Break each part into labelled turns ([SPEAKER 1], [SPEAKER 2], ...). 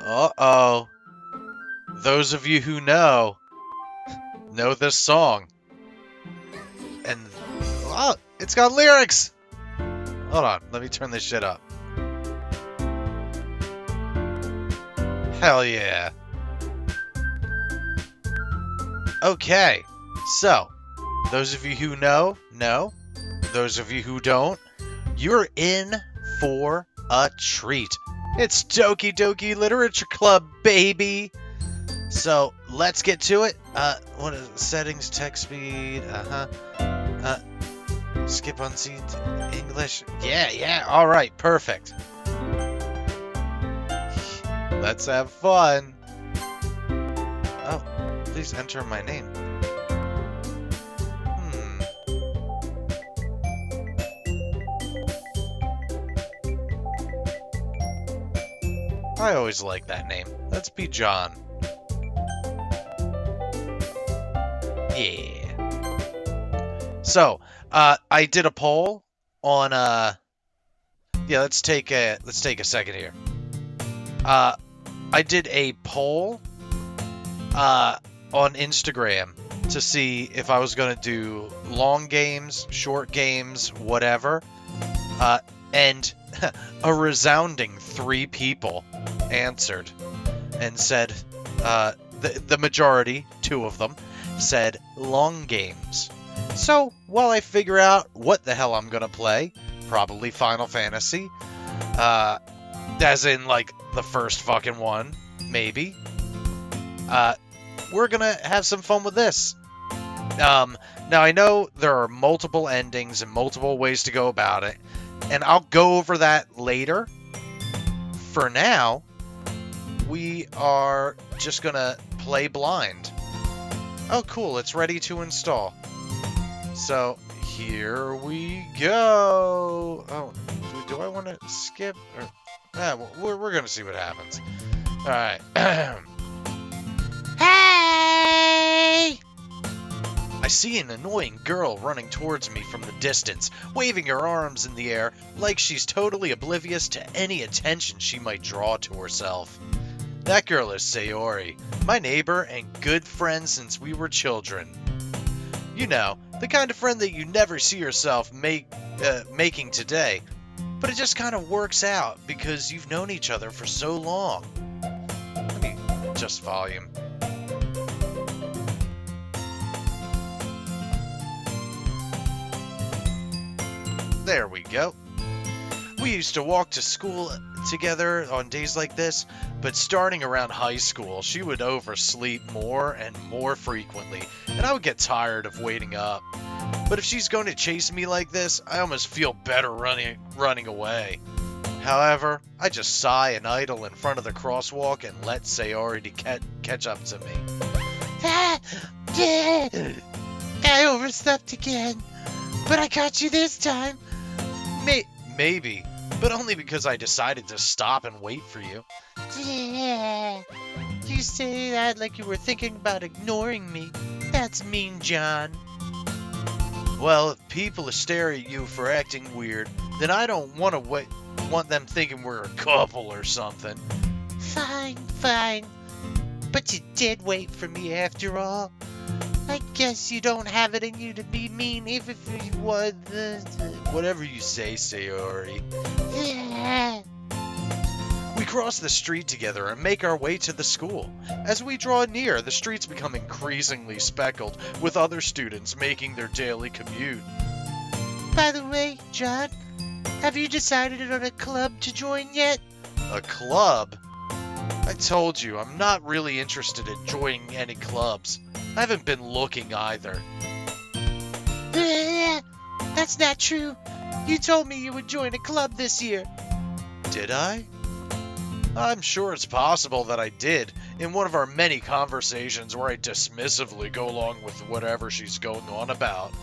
[SPEAKER 1] Uh-oh. Those of you who know this song. And, oh, it's got lyrics! Hold on, let me turn this shit up. Hell yeah. Okay, so, those of you who know. Those of you who don't, you're in for a treat. It's Doki Doki Literature Club, baby! So, let's get to it. What is it? Settings, text speed, skip unseen English. Yeah, alright, perfect. Let's have fun. Oh, please enter my name. I always like that name. Let's be John. Yeah. So, I did a poll on yeah, let's take a second here. I did a poll on Instagram to see if I was going to do long games, short games, whatever. And a resounding 3 people answered and said, the majority, 2 of them, said long games. So, while I figure out what the hell I'm gonna play, probably Final Fantasy, as in, like, the first fucking one, maybe, we're gonna have some fun with this. Now, I know there are multiple endings and multiple ways to go about it, and I'll go over that later. For now, we are just gonna play blind. Oh, cool, it's ready to install. So, here we go. Oh, do I want to skip? Or, we're gonna see what happens. Alright. Hey! I see an annoying girl running towards me from the distance, waving her arms in the air like she's totally oblivious to any attention she might draw to herself. That girl is Sayori, my neighbor and good friend since we were children. You know, the kind of friend that you never see yourself making today, but it just kind of works out because you've known each other for so long. Let me adjust volume. There we go. We used to walk to school together on days like this, but starting around high school, she would oversleep more and more frequently, and I would get tired of waiting up. But if she's going to chase me like this, I almost feel better running away. However, I just sigh and idle in front of the crosswalk and let Sayori catch up to me. I overslept again, but I got you this time. Maybe, but only because I decided to stop and wait for you. You say that like you were thinking about ignoring me. That's mean, John. Well, if people stare at you for acting weird, then I don't want them thinking we're a couple or something. Fine. But you did wait for me after all. I guess you don't have it in you to be mean even if you would. Whatever you say, Sayori. We cross the street together and make our way to the school. As we draw near, the streets become increasingly speckled with other students making their daily commute. By the way, John, have you decided on a club to join yet? A club? I told you, I'm not really interested in joining any clubs. I haven't been looking either. That's not true. You told me you would join a club this year. Did I? I'm sure it's possible that I did, in one of our many conversations where I dismissively go along with whatever she's going on about.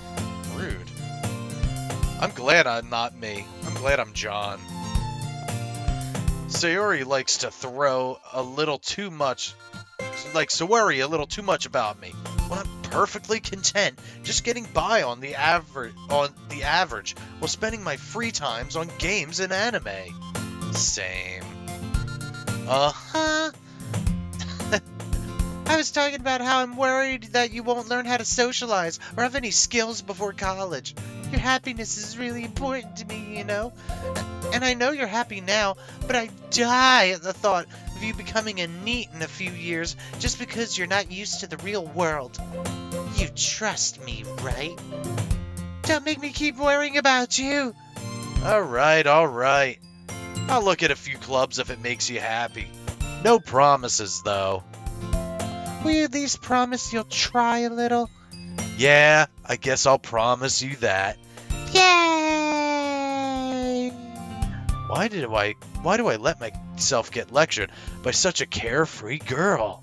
[SPEAKER 1] Rude. I'm glad I'm not me. I'm glad I'm John. Sayori likes to throw a little too much... worry a little too much about me, when I'm perfectly content just getting by on the average while spending my free times on games and anime. Same. Uh-huh. I was talking about how I'm worried that you won't learn how to socialize or have any skills before college. Your happiness is really important to me, you know? And I know you're happy now, but I die at the thought of you becoming a NEET in a few years just because you're not used to the real world. You trust me, right? Don't make me keep worrying about you. Alright. I'll look at a few clubs if it makes you happy. No promises, though. Will you at least promise you'll try a little? Yeah, I guess I'll promise you that. Yay! Why do I let myself get lectured by such a carefree girl?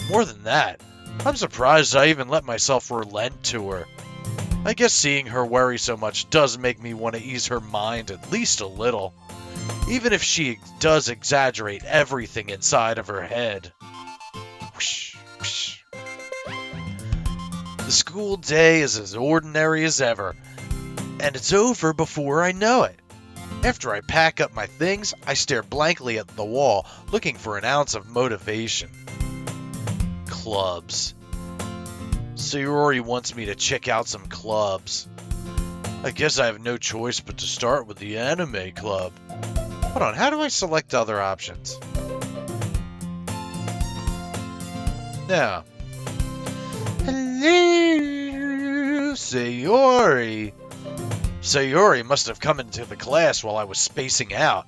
[SPEAKER 1] More than that, I'm surprised I even let myself relent to her. I guess seeing her worry so much does make me want to ease her mind at least a little, even if she does exaggerate everything inside of her head. Whoosh, whoosh. The school day is as ordinary as ever, and it's over before I know it. After I pack up my things, I stare blankly at the wall, looking for an ounce of motivation. Clubs. Sayori wants me to check out some clubs. I guess I have no choice but to start with the anime club. Hold on, how do I select other options? Now. Hello, Sayori. Sayori must have come into the class while I was spacing out.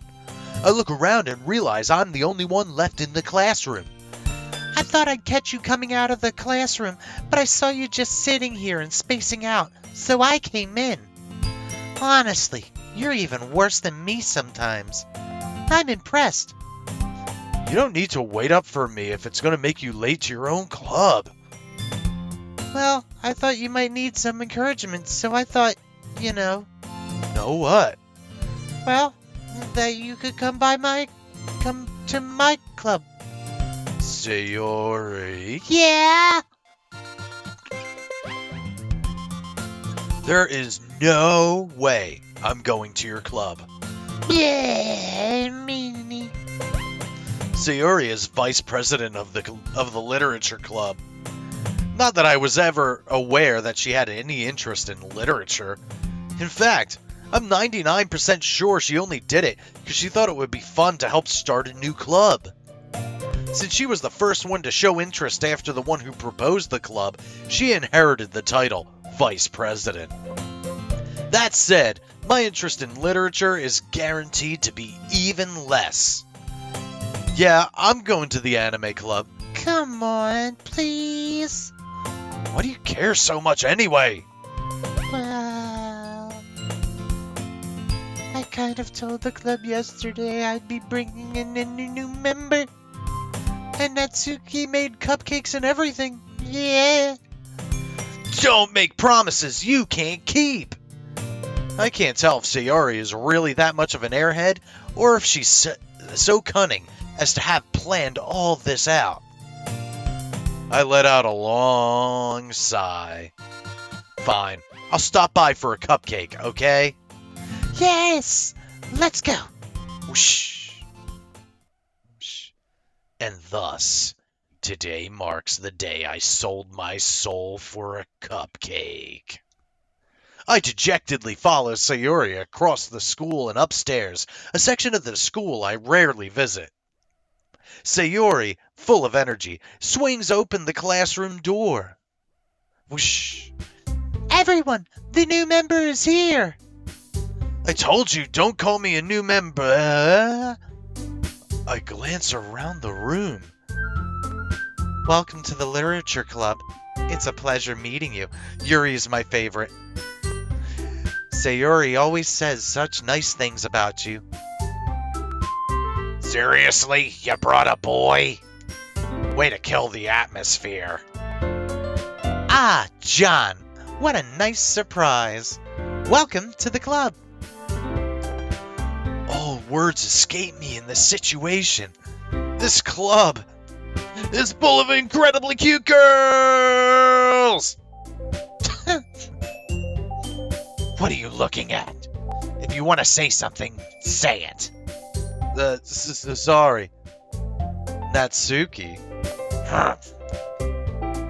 [SPEAKER 1] I look around and realize I'm the only one left in the classroom. I thought I'd catch you coming out of the classroom, but I saw you just sitting here and spacing out, so I came in. Honestly, you're even worse than me sometimes. I'm impressed. You don't need to wait up for me if it's going to make you late to your own club. Well, I thought you might need some encouragement, so I thought, you know. Know what? Well, that you could come to my club. Sayori. Yeah? There is no way I'm going to your club. Yeah, me. Sayori is vice president of the literature club. Not that I was ever aware that she had any interest in literature. In fact, I'm 99% sure she only did it because she thought it would be fun to help start a new club. Since she was the first one to show interest after the one who proposed the club, she inherited the title Vice President. That said, my interest in literature is guaranteed to be even less. Yeah, I'm going to the anime club. Come on, please. Why do you care so much anyway? Well, I kind of told the club yesterday I'd be bringing in a new member. And Natsuki made cupcakes and everything. Yeah. Don't make promises you can't keep. I can't tell if Sayori is really that much of an airhead, or if she's so cunning as to have planned all this out. I let out a long sigh. Fine, I'll stop by for a cupcake, okay? Yes! Let's go! Whoosh. And thus, today marks the day I sold my soul for a cupcake. I dejectedly follow Sayori across the school and upstairs, a section of the school I rarely visit. Sayori, full of energy, swings open the classroom door. Whoosh! Everyone, the new member is here! I told you, don't call me a new member. I glance around the room. Welcome to the Literature Club. It's a pleasure meeting you. Yuri is my favorite. Sayori always says such nice things about you. Seriously? You brought a boy? Way to kill the atmosphere. Ah, John. What a nice surprise. Welcome to the club. All words escape me in this situation. This club is full of incredibly cute girls! What are you looking at? If you want to say something, say it. Sorry. Natsuki.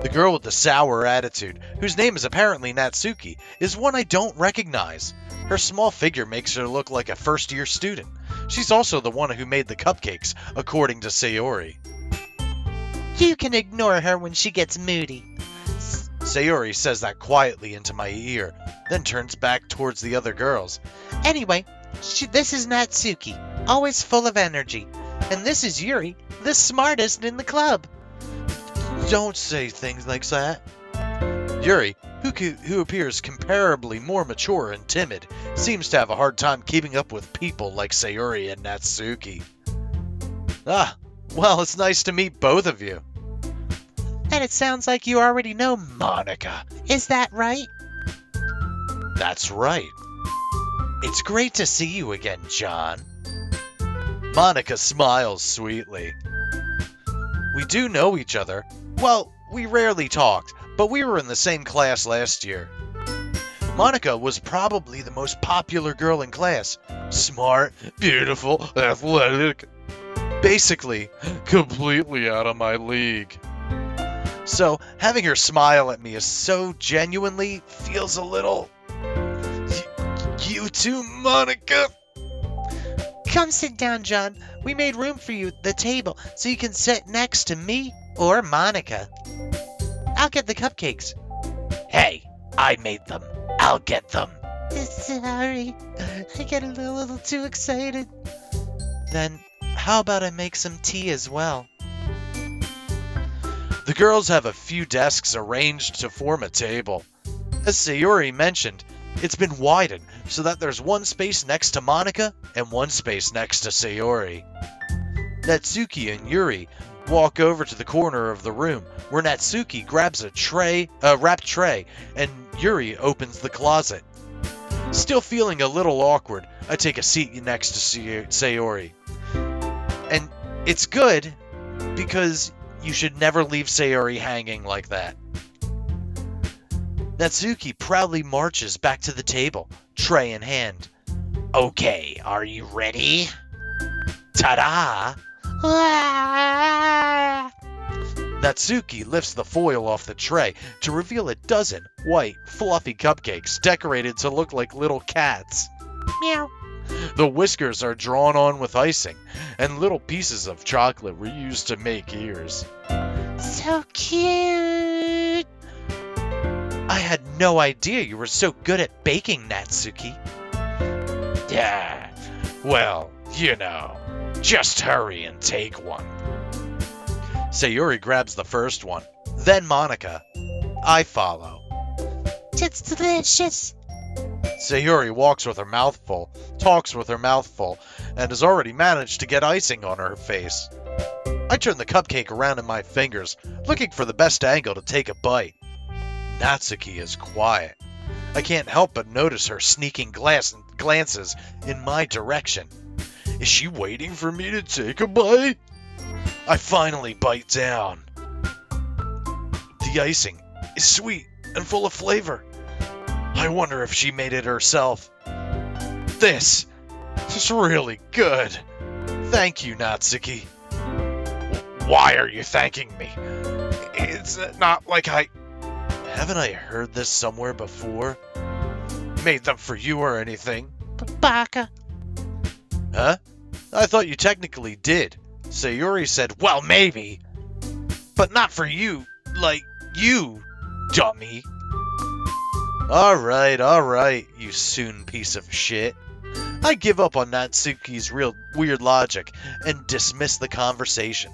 [SPEAKER 1] The girl with the sour attitude, whose name is apparently Natsuki, is one I don't recognize. Her small figure makes her look like a first-year student. She's also the one who made the cupcakes, according to Sayori.
[SPEAKER 2] You can ignore her when she gets moody.
[SPEAKER 1] Sayori says that quietly into my ear, then turns back towards the other girls.
[SPEAKER 2] Anyway, this is Natsuki, always full of energy. And this is Yuri, the smartest in the club.
[SPEAKER 1] Don't say things like that. Yuri, who appears comparably more mature and timid, seems to have a hard time keeping up with people like Sayori and Natsuki. Ah, well, it's nice to meet both of you.
[SPEAKER 2] And it sounds like you already know
[SPEAKER 1] Monika.
[SPEAKER 2] Is that right?
[SPEAKER 1] That's right. It's great to see you again, John. Monika smiles sweetly. We do know each other. Well, we rarely talked, but we were in the same class last year. Monika was probably the most popular girl in class. Smart, beautiful, athletic. Basically, completely out of my league. So, having her smile at me is so genuinely feels a little... You too, Monika?
[SPEAKER 2] Come sit down, John. We made room for you at the table, so you can sit next to me or Monika. I'll get the cupcakes.
[SPEAKER 1] Hey, I made them. I'll get them.
[SPEAKER 2] Sorry, I get a little too excited.
[SPEAKER 1] Then, how about I make some tea as well? The girls have a few desks arranged to form a table. As Sayori mentioned, it's been widened so that there's one space next to Monika and one space next to Sayori. Natsuki and Yuri walk over to the corner of the room where Natsuki grabs a wrapped tray and Yuri opens the closet. Still feeling a little awkward, I take a seat next to Sayori. And it's good because you should never leave Sayori hanging like that. Natsuki proudly marches back to the table, tray in hand. Okay, are you ready? Ta-da! Natsuki lifts the foil off the tray to reveal a dozen white, fluffy cupcakes decorated to look like little cats.
[SPEAKER 2] Meow.
[SPEAKER 1] The whiskers are drawn on with icing, and little pieces of chocolate were used to make ears.
[SPEAKER 2] So cute!
[SPEAKER 1] I had no idea you were so good at baking, Natsuki. Yeah, well, you know, just hurry and take one. Sayori grabs the first one, then Monika. I follow.
[SPEAKER 2] It's delicious.
[SPEAKER 1] Sayori walks with her mouth full, talks with her mouth full, and has already managed to get icing on her face. I turn the cupcake around in my fingers, looking for the best angle to take a bite. Natsuki is quiet. I can't help but notice her sneaking glances in my direction. Is she waiting for me to take a bite? I finally bite down. The icing is sweet and full of flavor. I wonder if she made it herself. This is really good. Thank you, Natsuki. Why are you thanking me? It's not like Haven't I heard this somewhere before? Made them for you or anything?
[SPEAKER 2] Baka.
[SPEAKER 1] Huh? I thought you technically did. Sayori said, well, maybe. But not for you. Like, you, dummy. Alright, you soon piece of shit. I give up on Natsuki's real weird logic and dismiss the conversation.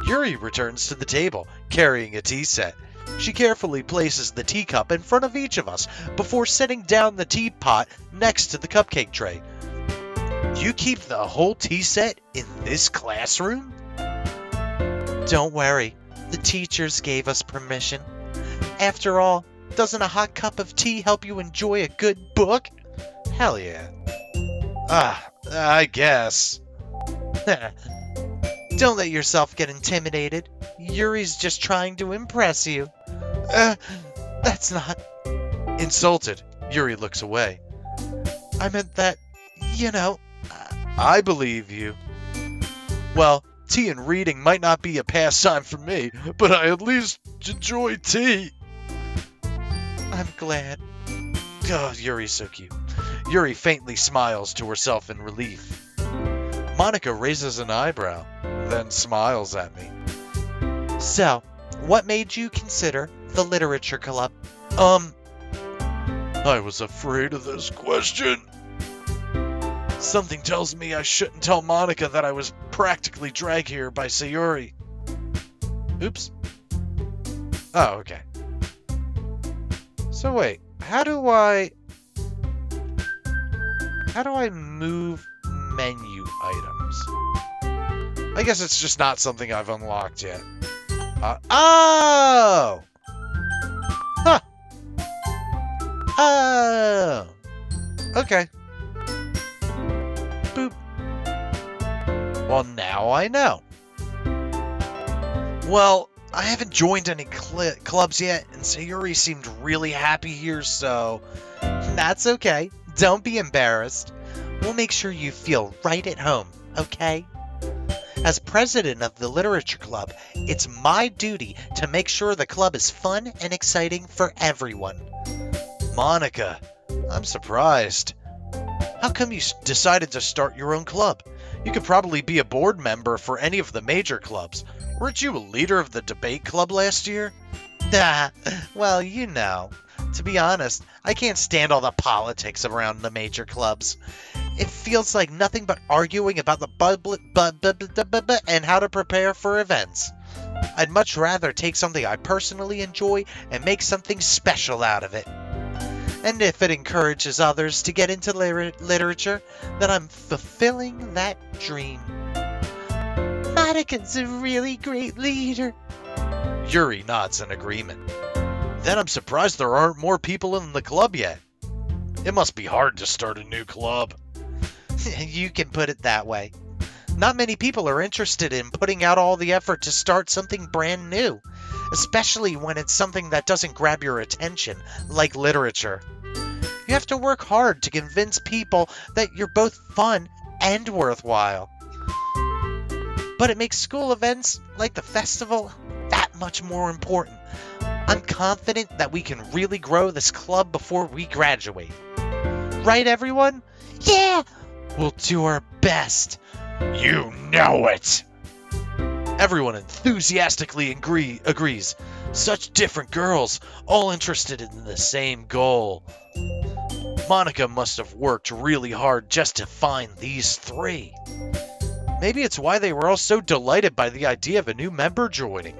[SPEAKER 1] Yuri returns to the table, carrying a tea set. She carefully places the teacup in front of each of us before setting down the teapot next to the cupcake tray. You keep the whole tea set in this classroom?
[SPEAKER 2] Don't worry, the teachers gave us permission. After all, doesn't a hot cup of tea help you enjoy a good book?
[SPEAKER 1] Hell yeah. I guess.
[SPEAKER 2] Don't let yourself get intimidated. Yuri's just trying to impress you. That's not...
[SPEAKER 1] Insulted, Yuri looks away.
[SPEAKER 2] I meant that,
[SPEAKER 1] I believe you. Well, tea and reading might not be a pastime for me, but I at least enjoy tea.
[SPEAKER 2] I'm glad.
[SPEAKER 1] Oh, Yuri's so cute. Yuri faintly smiles to herself in relief. Monika raises an eyebrow, then smiles at me.
[SPEAKER 2] So, what made you consider the literature club?
[SPEAKER 1] I was afraid of this question. Something tells me I shouldn't tell Monika that I was practically dragged here by Sayori. Oops. Oh, okay. So wait, how do I move menu items? I guess it's just not something I've unlocked yet. Oh! Huh. Oh! Okay. Boop. Well, now I know. Well, I haven't joined any clubs yet, and Sayori seemed really happy here, so...
[SPEAKER 2] That's okay. Don't be embarrassed. We'll make sure you feel right at home, okay? As president of the literature club, it's my duty to make sure the club is fun and exciting for everyone.
[SPEAKER 1] Monika, I'm surprised. How come you decided to start your own club? You could probably be a board member for any of the major clubs. Weren't you a leader of the debate club last year?
[SPEAKER 2] Well, you know. To be honest, I can't stand all the politics around the major clubs. It feels like nothing but arguing about the and how to prepare for events. I'd much rather take something I personally enjoy and make something special out of it. And if it encourages others to get into literature, then I'm fulfilling that dream. Monika's a really great leader.
[SPEAKER 1] Yuri nods in agreement. Then I'm surprised there aren't more people in the club yet. It must be hard to start a new club.
[SPEAKER 2] You can put it that way. Not many people are interested in putting out all the effort to start something brand new, especially when it's something that doesn't grab your attention, like literature. You have to work hard to convince people that you're both fun and worthwhile. But it makes school events, like the festival, that much more important. I'm confident that we can really grow this club before we graduate. Right, everyone? Yeah! We'll do our best.
[SPEAKER 1] You know it! Everyone enthusiastically agrees. Such different girls, all interested in the same goal. Monika must have worked really hard just to find these three. Maybe it's why they were all so delighted by the idea of a new member joining.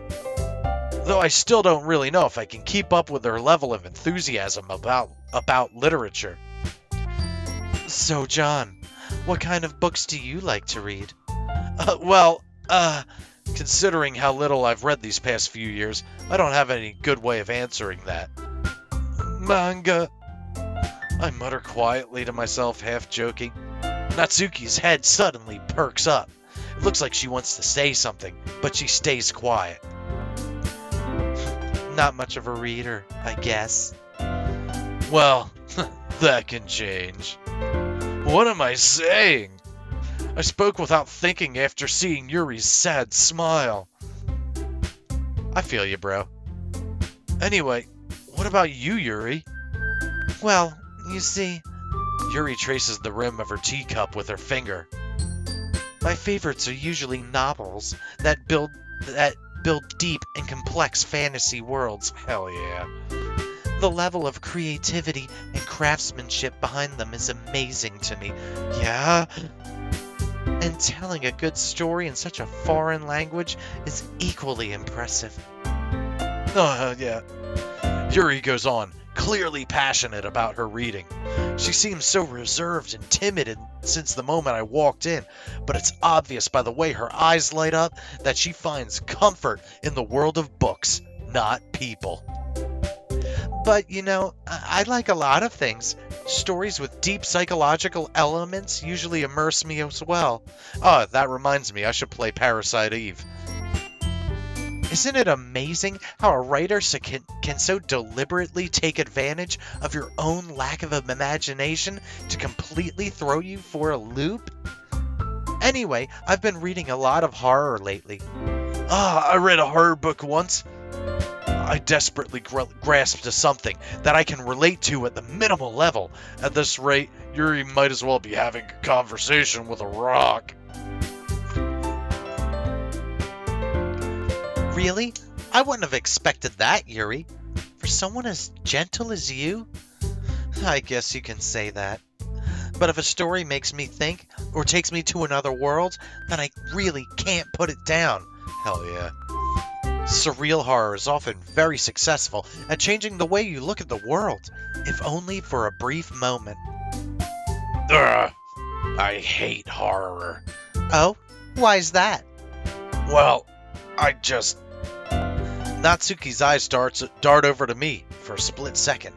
[SPEAKER 1] Though I still don't really know if I can keep up with their level of enthusiasm about literature.
[SPEAKER 2] So, John, what kind of books do you like to read?
[SPEAKER 1] Considering how little I've read these past few years, I don't have any good way of answering that. Manga, I mutter quietly to myself, half joking. Natsuki's head suddenly perks up. It looks like she wants to say something, but she stays quiet.
[SPEAKER 2] Not much of a reader, I guess.
[SPEAKER 1] Well, that can change. What am I saying? I spoke without thinking after seeing Yuri's sad smile. I feel you, bro. Anyway, what about you, Yuri?
[SPEAKER 2] Well, you see...
[SPEAKER 1] Yuri traces the rim of her teacup with her finger.
[SPEAKER 2] My favorites are usually novels that build deep and complex fantasy worlds.
[SPEAKER 1] Hell yeah.
[SPEAKER 2] The level of creativity and craftsmanship behind them is amazing to me.
[SPEAKER 1] Yeah?
[SPEAKER 2] And telling a good story in such a foreign language is equally impressive.
[SPEAKER 1] Oh, yeah. Yuri goes on, clearly passionate about her reading. She seems so reserved and timid since the moment I walked in, but it's obvious by the way her eyes light up that she finds comfort in the world of books, not people.
[SPEAKER 2] But, you know, I like a lot of things. Stories with deep psychological elements usually immerse me as well.
[SPEAKER 1] Oh, that reminds me, I should play Parasite Eve.
[SPEAKER 2] Isn't it amazing how a writer can so deliberately take advantage of your own lack of imagination to completely throw you for a loop? Anyway, I've been reading a lot of horror lately.
[SPEAKER 1] I read a horror book once. I desperately grasped to something that I can relate to at the minimal level. At this rate, Yuri might as well be having a conversation with a rock.
[SPEAKER 2] Really? I wouldn't have expected that, Yuri. For someone as gentle as you? I guess you can say that. But if a story makes me think, or takes me to another world, then I really can't put it down.
[SPEAKER 1] Hell yeah.
[SPEAKER 2] Surreal horror is often very successful at changing the way you look at the world, if only for a brief moment.
[SPEAKER 1] Ugh, I hate horror.
[SPEAKER 2] Oh? Why's that?
[SPEAKER 1] Well, I just...
[SPEAKER 2] Natsuki's eyes dart over to me for a split second.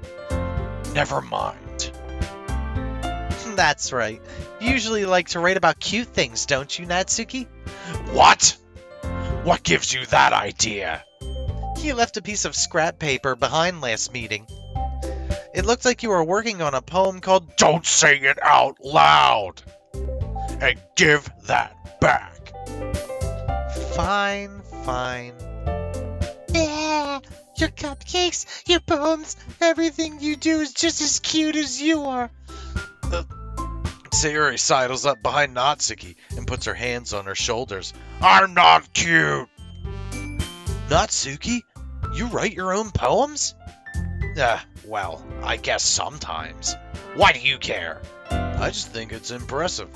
[SPEAKER 1] Never mind.
[SPEAKER 2] That's right. You usually like to write about cute things, don't you, Natsuki?
[SPEAKER 1] What? What gives you that idea?
[SPEAKER 2] You left a piece of scrap paper behind last meeting. It looked like you were working on a poem called...
[SPEAKER 1] Don't say it out loud! And give that back.
[SPEAKER 2] Fine. Yeah, your cupcakes, your poems, everything you do is just as cute as you are.
[SPEAKER 1] Sayori sidles up behind Natsuki and puts her hands on her shoulders. I'm not cute!
[SPEAKER 2] Natsuki, you write your own poems?
[SPEAKER 1] Well, I guess sometimes. Why do you care? I just think it's impressive.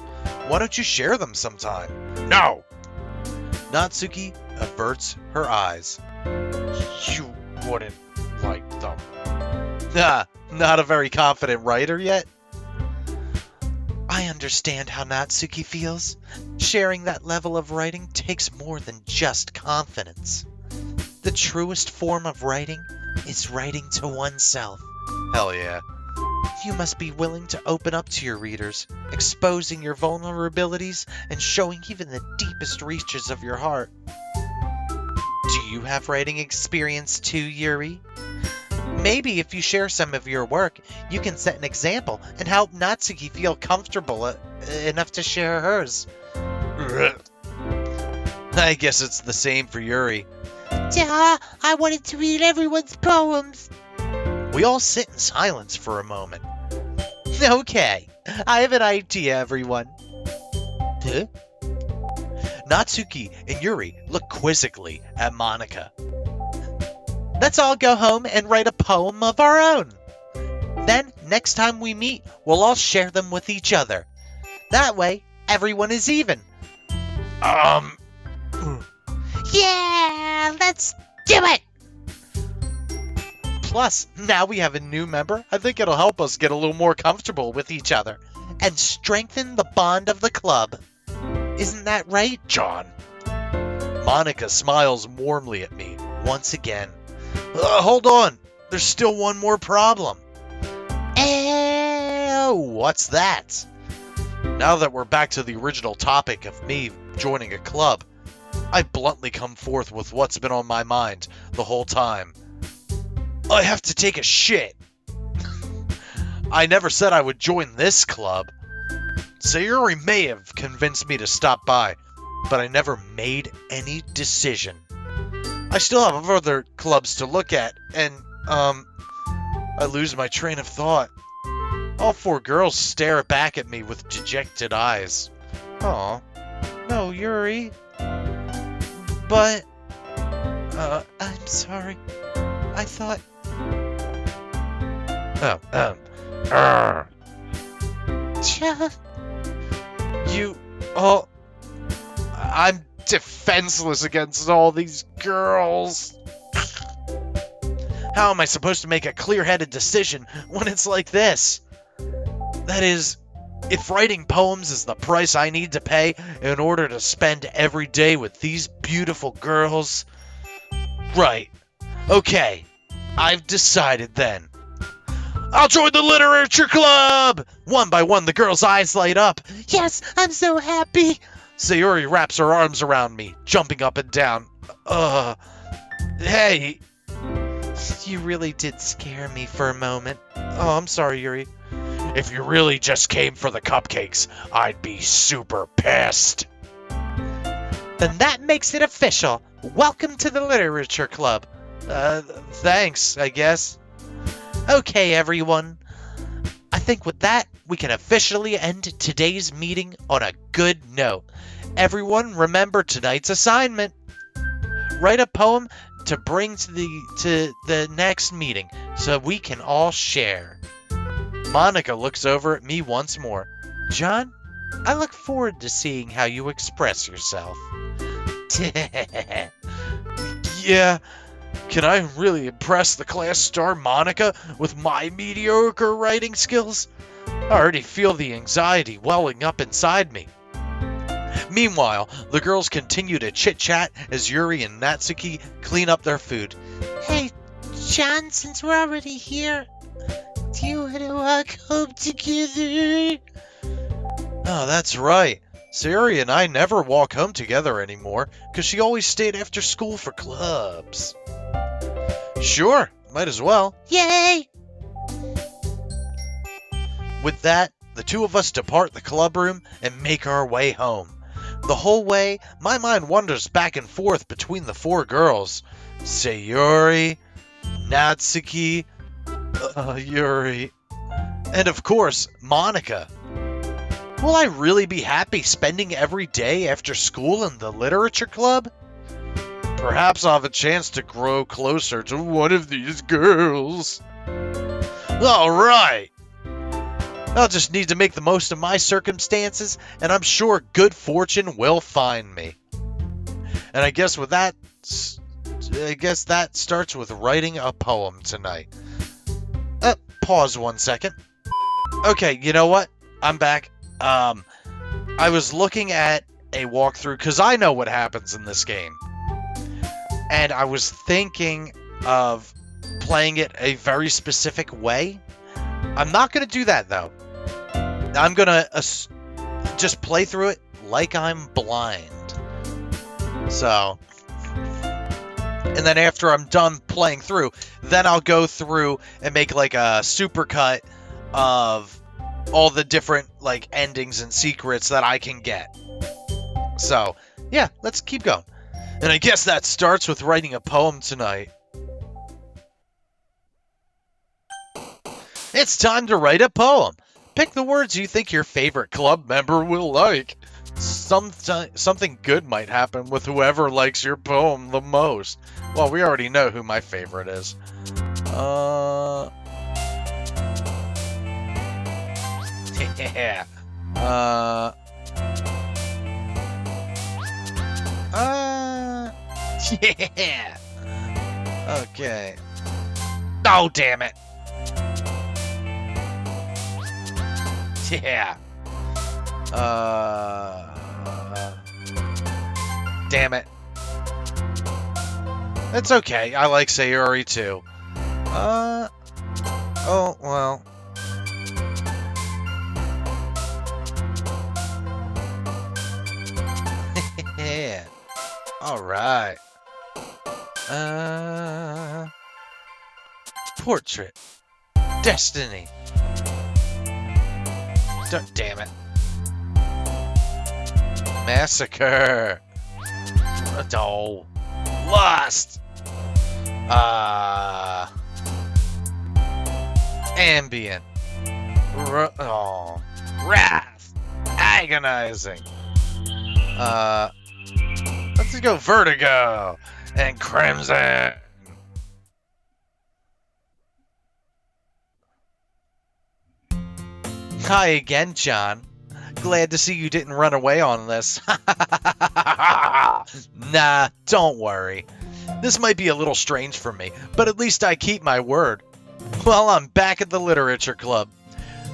[SPEAKER 2] Why don't you share them sometime?
[SPEAKER 1] No!
[SPEAKER 2] Natsuki averts her eyes.
[SPEAKER 1] You wouldn't like them.
[SPEAKER 2] Not a very confident writer yet? I understand how Natsuki feels. Sharing that level of writing takes more than just confidence. The truest form of writing is writing to oneself.
[SPEAKER 1] Hell yeah.
[SPEAKER 2] You must be willing to open up to your readers, exposing your vulnerabilities and showing even the deepest reaches of your heart. Do you have writing experience too, Yuri? Maybe if you share some of your work, you can set an example and help Natsuki feel comfortable enough to share hers.
[SPEAKER 1] I guess it's the same for Yuri.
[SPEAKER 2] Duh, I wanted to read everyone's poems. We all sit in silence for a moment. Okay, I have an idea, everyone. Huh? Natsuki and Yuri look quizzically at Monika. Let's all go home and write a poem of our own. Then, next time we meet, we'll all share them with each other. That way, everyone is even. Yeah, let's do it! Plus, now we have a new member. I think it'll help us get a little more comfortable with each other and strengthen the bond of the club. Isn't that right,
[SPEAKER 1] John?
[SPEAKER 2] Monika smiles warmly at me once again. Hold on, there's still one more problem. What's that? Now that we're back to the original topic of me joining a club, I bluntly come forth with what's been on my mind the whole time. I have to take a shit. I never said I would join this club. Sayori may have convinced me to stop by, but I never made any decision. I still have other clubs to look at, and, I lose my train of thought. All four girls stare back at me with dejected eyes. Aw, no, Yuri. But, I'm sorry. I thought... I'm defenseless against all these girls. How am I supposed to make a clear-headed decision when it's like this? That is, if writing poems is the price I need to pay in order to spend every day with these beautiful girls... Right. Okay. I've decided then. I'll join the literature club! One by one, the girls' eyes light up. Yes, I'm so happy! Sayori wraps her arms around me, jumping up and down. Hey! You really did scare me for a moment. Oh, I'm sorry, Yuri.
[SPEAKER 1] If you really just came for the cupcakes, I'd be super pissed.
[SPEAKER 2] Then that makes it official. Welcome to the Literature Club.
[SPEAKER 1] Thanks, I guess.
[SPEAKER 2] Okay, everyone. I think with that, we can officially end today's meeting on a good note. Everyone, remember tonight's assignment. Write a poem to bring to the next meeting so we can all share.
[SPEAKER 1] Monika looks over at me once more.
[SPEAKER 2] John, I look forward to seeing how you express yourself.
[SPEAKER 1] Yeah, can I really impress the class star Monika with my mediocre writing skills? I already feel the anxiety welling up inside me. Meanwhile, the girls continue to chit-chat as Yuri and Natsuki clean up their food.
[SPEAKER 2] Hey, John, since we're already here, do you want to walk home together?
[SPEAKER 1] Oh, that's right. Sayori and I never walk home together anymore because she always stayed after school for clubs. Sure, might as well.
[SPEAKER 2] Yay!
[SPEAKER 1] With that, the two of us depart the club room and make our way home. The whole way, my mind wanders back and forth between the four girls. Sayori, Natsuki, Yuri, and of course, Monika. Will I really be happy spending every day after school in the literature club? Perhaps I'll have a chance to grow closer to one of these girls. Alright! I'll just need to make the most of my circumstances, and I'm sure good fortune will find me. And I guess that starts with writing a poem tonight. Pause 1 second. Okay, you know what? I'm back. I was looking at a walkthrough because I know what happens in this game. And I was thinking of playing it a very specific way. I'm not going to do that, though. I'm going to just play through it like I'm blind. So, and then after I'm done playing through, then I'll go through and make like a supercut of all the different like endings and secrets that I can get. So, yeah, let's keep going. And I guess that starts with writing a poem tonight. It's time to write a poem. Pick the words you think your favorite club member will like. Something good might happen with whoever likes your poem the most. Well, we already know who my favorite is. Yeah. Yeah. Okay. Oh, damn it. Yeah. Damn it. It's okay. I like Sayori too. Oh, well. Yeah. Alright. Portrait. Destiny. Damn it. Massacre. Oh. Lust. Ambient. Wrath. Agonizing. Let's just go Vertigo and Crimson. Hi again, John. Glad to see you didn't run away on this. Nah, don't worry. This might be a little strange for me, but at least I keep my word. Well, I'm back at the Literature Club.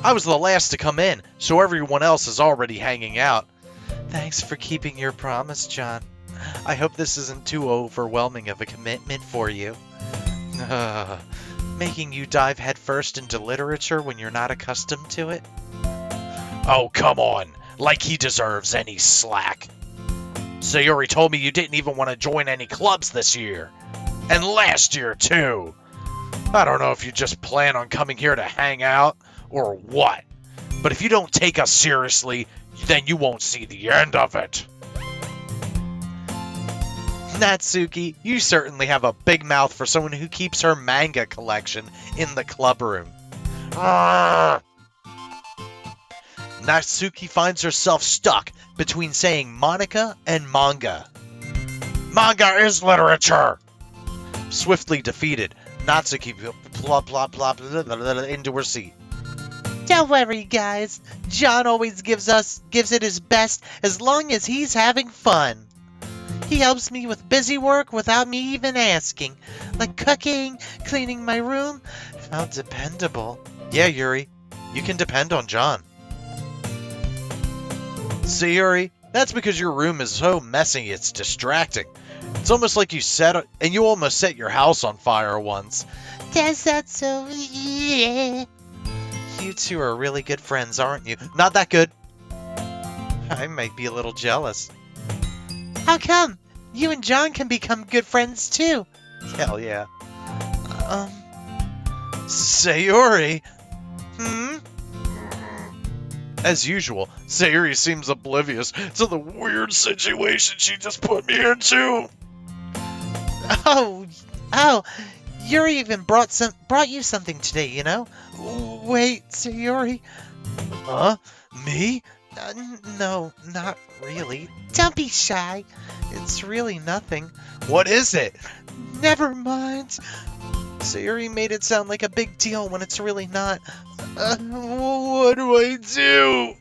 [SPEAKER 1] I was the last to come in, so everyone else is already hanging out. Thanks for keeping your promise, John. I hope this isn't too overwhelming of a commitment for you. Making you dive headfirst into literature when you're not accustomed to it? Oh, come on. Like he deserves any slack. Sayori told me you didn't even want to join any clubs this year. And last year, too. I don't know if you just plan on coming here to hang out, or what. But if you don't take us seriously, then you won't see the end of it.
[SPEAKER 2] Natsuki, you certainly have a big mouth for someone who keeps her manga collection in the club room. Natsuki finds herself stuck between saying monika and manga.
[SPEAKER 1] Manga is literature.
[SPEAKER 2] Swiftly defeated, Natsuki plop into her seat. Don't worry, guys. John always gives it his best as long as he's having fun. He helps me with busy work without me even asking, like cooking, cleaning my room. How dependable. Yeah, Yuri, you can depend on John. Sayori, that's because your room is so messy it's distracting. It's almost like you almost set your house on fire once. Does that so? Yeah. You two are really good friends, aren't you? Not that good. I might be a little jealous. How come? You and John can become good friends too. Hell yeah. Sayori. As usual, Sayori seems oblivious to the weird situation she just put me into. Oh, Yuri even brought you something today, you know? Wait, Sayori. Huh? Me? No, not really. Don't be shy. It's really nothing. What is it? Never mind. Sayori made it sound like a big deal when it's really not. What do I do?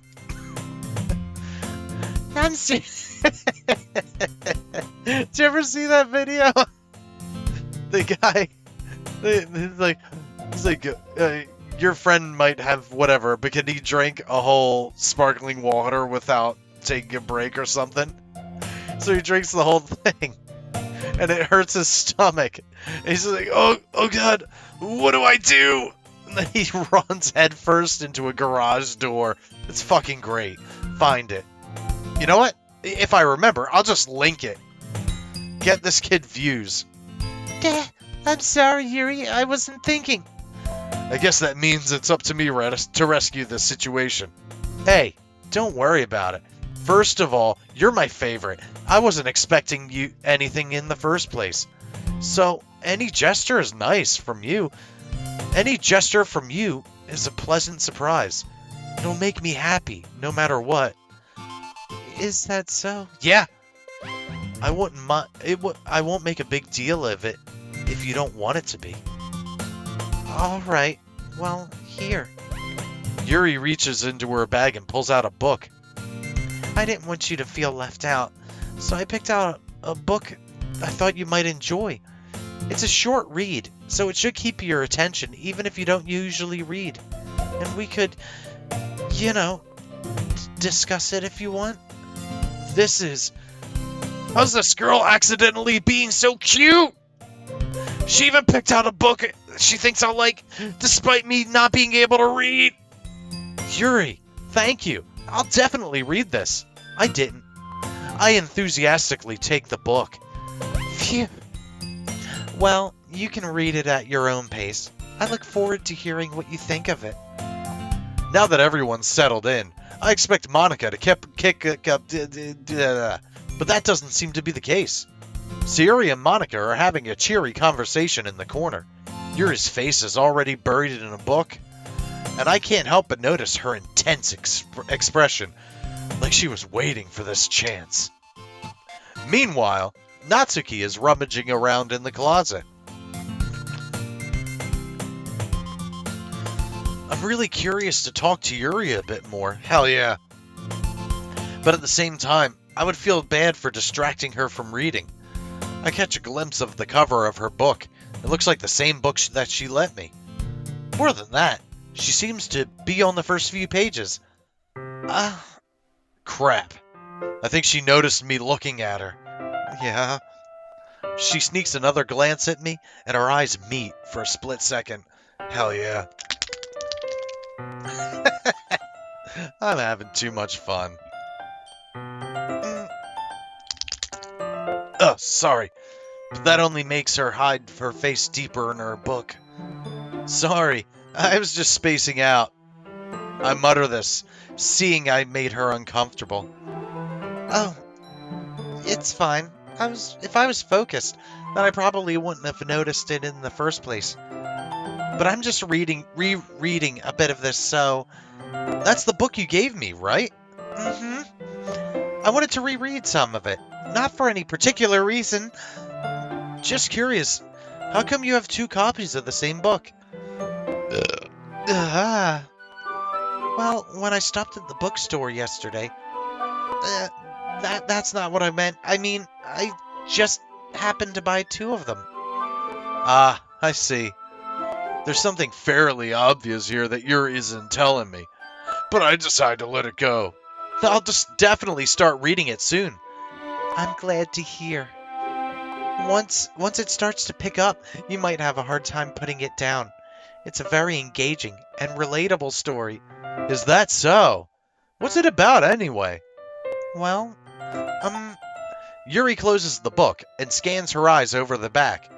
[SPEAKER 2] I'm serious. Did you ever see that video? The guy, he's like, your friend might have whatever, but can he drink a whole sparkling water without taking a break or something? So he drinks the whole thing, and it hurts his stomach. And he's like, oh god, what do I do? And then he runs headfirst into a garage door. It's fucking great. Find it. You know what? If I remember, I'll just link it. Get this kid views. I'm sorry, Yuri. I wasn't thinking. I guess that means it's up to me to rescue this situation. Hey, don't worry about it. First of all, you're my favorite. I wasn't expecting you anything in the first place. So, any gesture is nice from you. Any gesture from you is a pleasant surprise. It'll make me happy, no matter what. Is that so? Yeah. I won't make a big deal of it if you don't want it to be. All right. Well, here. Yuri reaches into her bag and pulls out a book. I didn't want you to feel left out, so I picked out a book I thought you might enjoy. It's a short read, so it should keep your attention even if you don't usually read. And we could, discuss it if you want. How's this girl accidentally being so cute? She even picked out a book she thinks I'll like, despite me not being able to read. Yuri, thank you. I'll definitely read this. I didn't. I enthusiastically take the book. Phew. Well, you can read it at your own pace. I look forward to hearing what you think of it. Now that everyone's settled in, I expect Monika to kick up, but that doesn't seem to be the case. Sayori and Monika are having a cheery conversation in the corner. Yuri's face is already buried in a book, and I can't help but notice her intense expression, like she was waiting for this chance. Meanwhile, Natsuki is rummaging around in the closet. I'm really curious to talk to Yuri a bit more. Hell yeah. But at the same time, I would feel bad for distracting her from reading. I catch a glimpse of the cover of her book. It looks like the same book that she lent me. More than that, she seems to be on the first few pages. Crap. I think she noticed me looking at her. Yeah. She sneaks another glance at me, and our eyes meet for a split second. Hell yeah. I'm having too much fun. Oh, sorry. But that only makes her hide her face deeper in her book. Sorry, I was just spacing out.
[SPEAKER 1] I mutter this, seeing I made her uncomfortable.
[SPEAKER 2] Oh, it's fine. If I was focused, then I probably wouldn't have noticed it in the first place. But I'm just rereading a bit of this, so
[SPEAKER 1] That's the book you gave me, right?
[SPEAKER 2] mm-hmm. I wanted to reread some of it. Not for any particular reason. Just curious. How come you have two copies of the same book? Ah. Well, when I stopped at the bookstore yesterday, that's not what I meant. I mean, I just happened to buy two of them.
[SPEAKER 1] Ah, I see. There's something fairly obvious here that Yuri isn't telling me, but I decide to let it go. I'll just definitely start reading it soon.
[SPEAKER 2] I'm glad to hear. Once it starts to pick up, you might have a hard time putting it down. It's a very engaging and relatable story.
[SPEAKER 1] Is that so? What's it about anyway?
[SPEAKER 2] Well,
[SPEAKER 1] Yuri closes the book and scans her eyes over the back.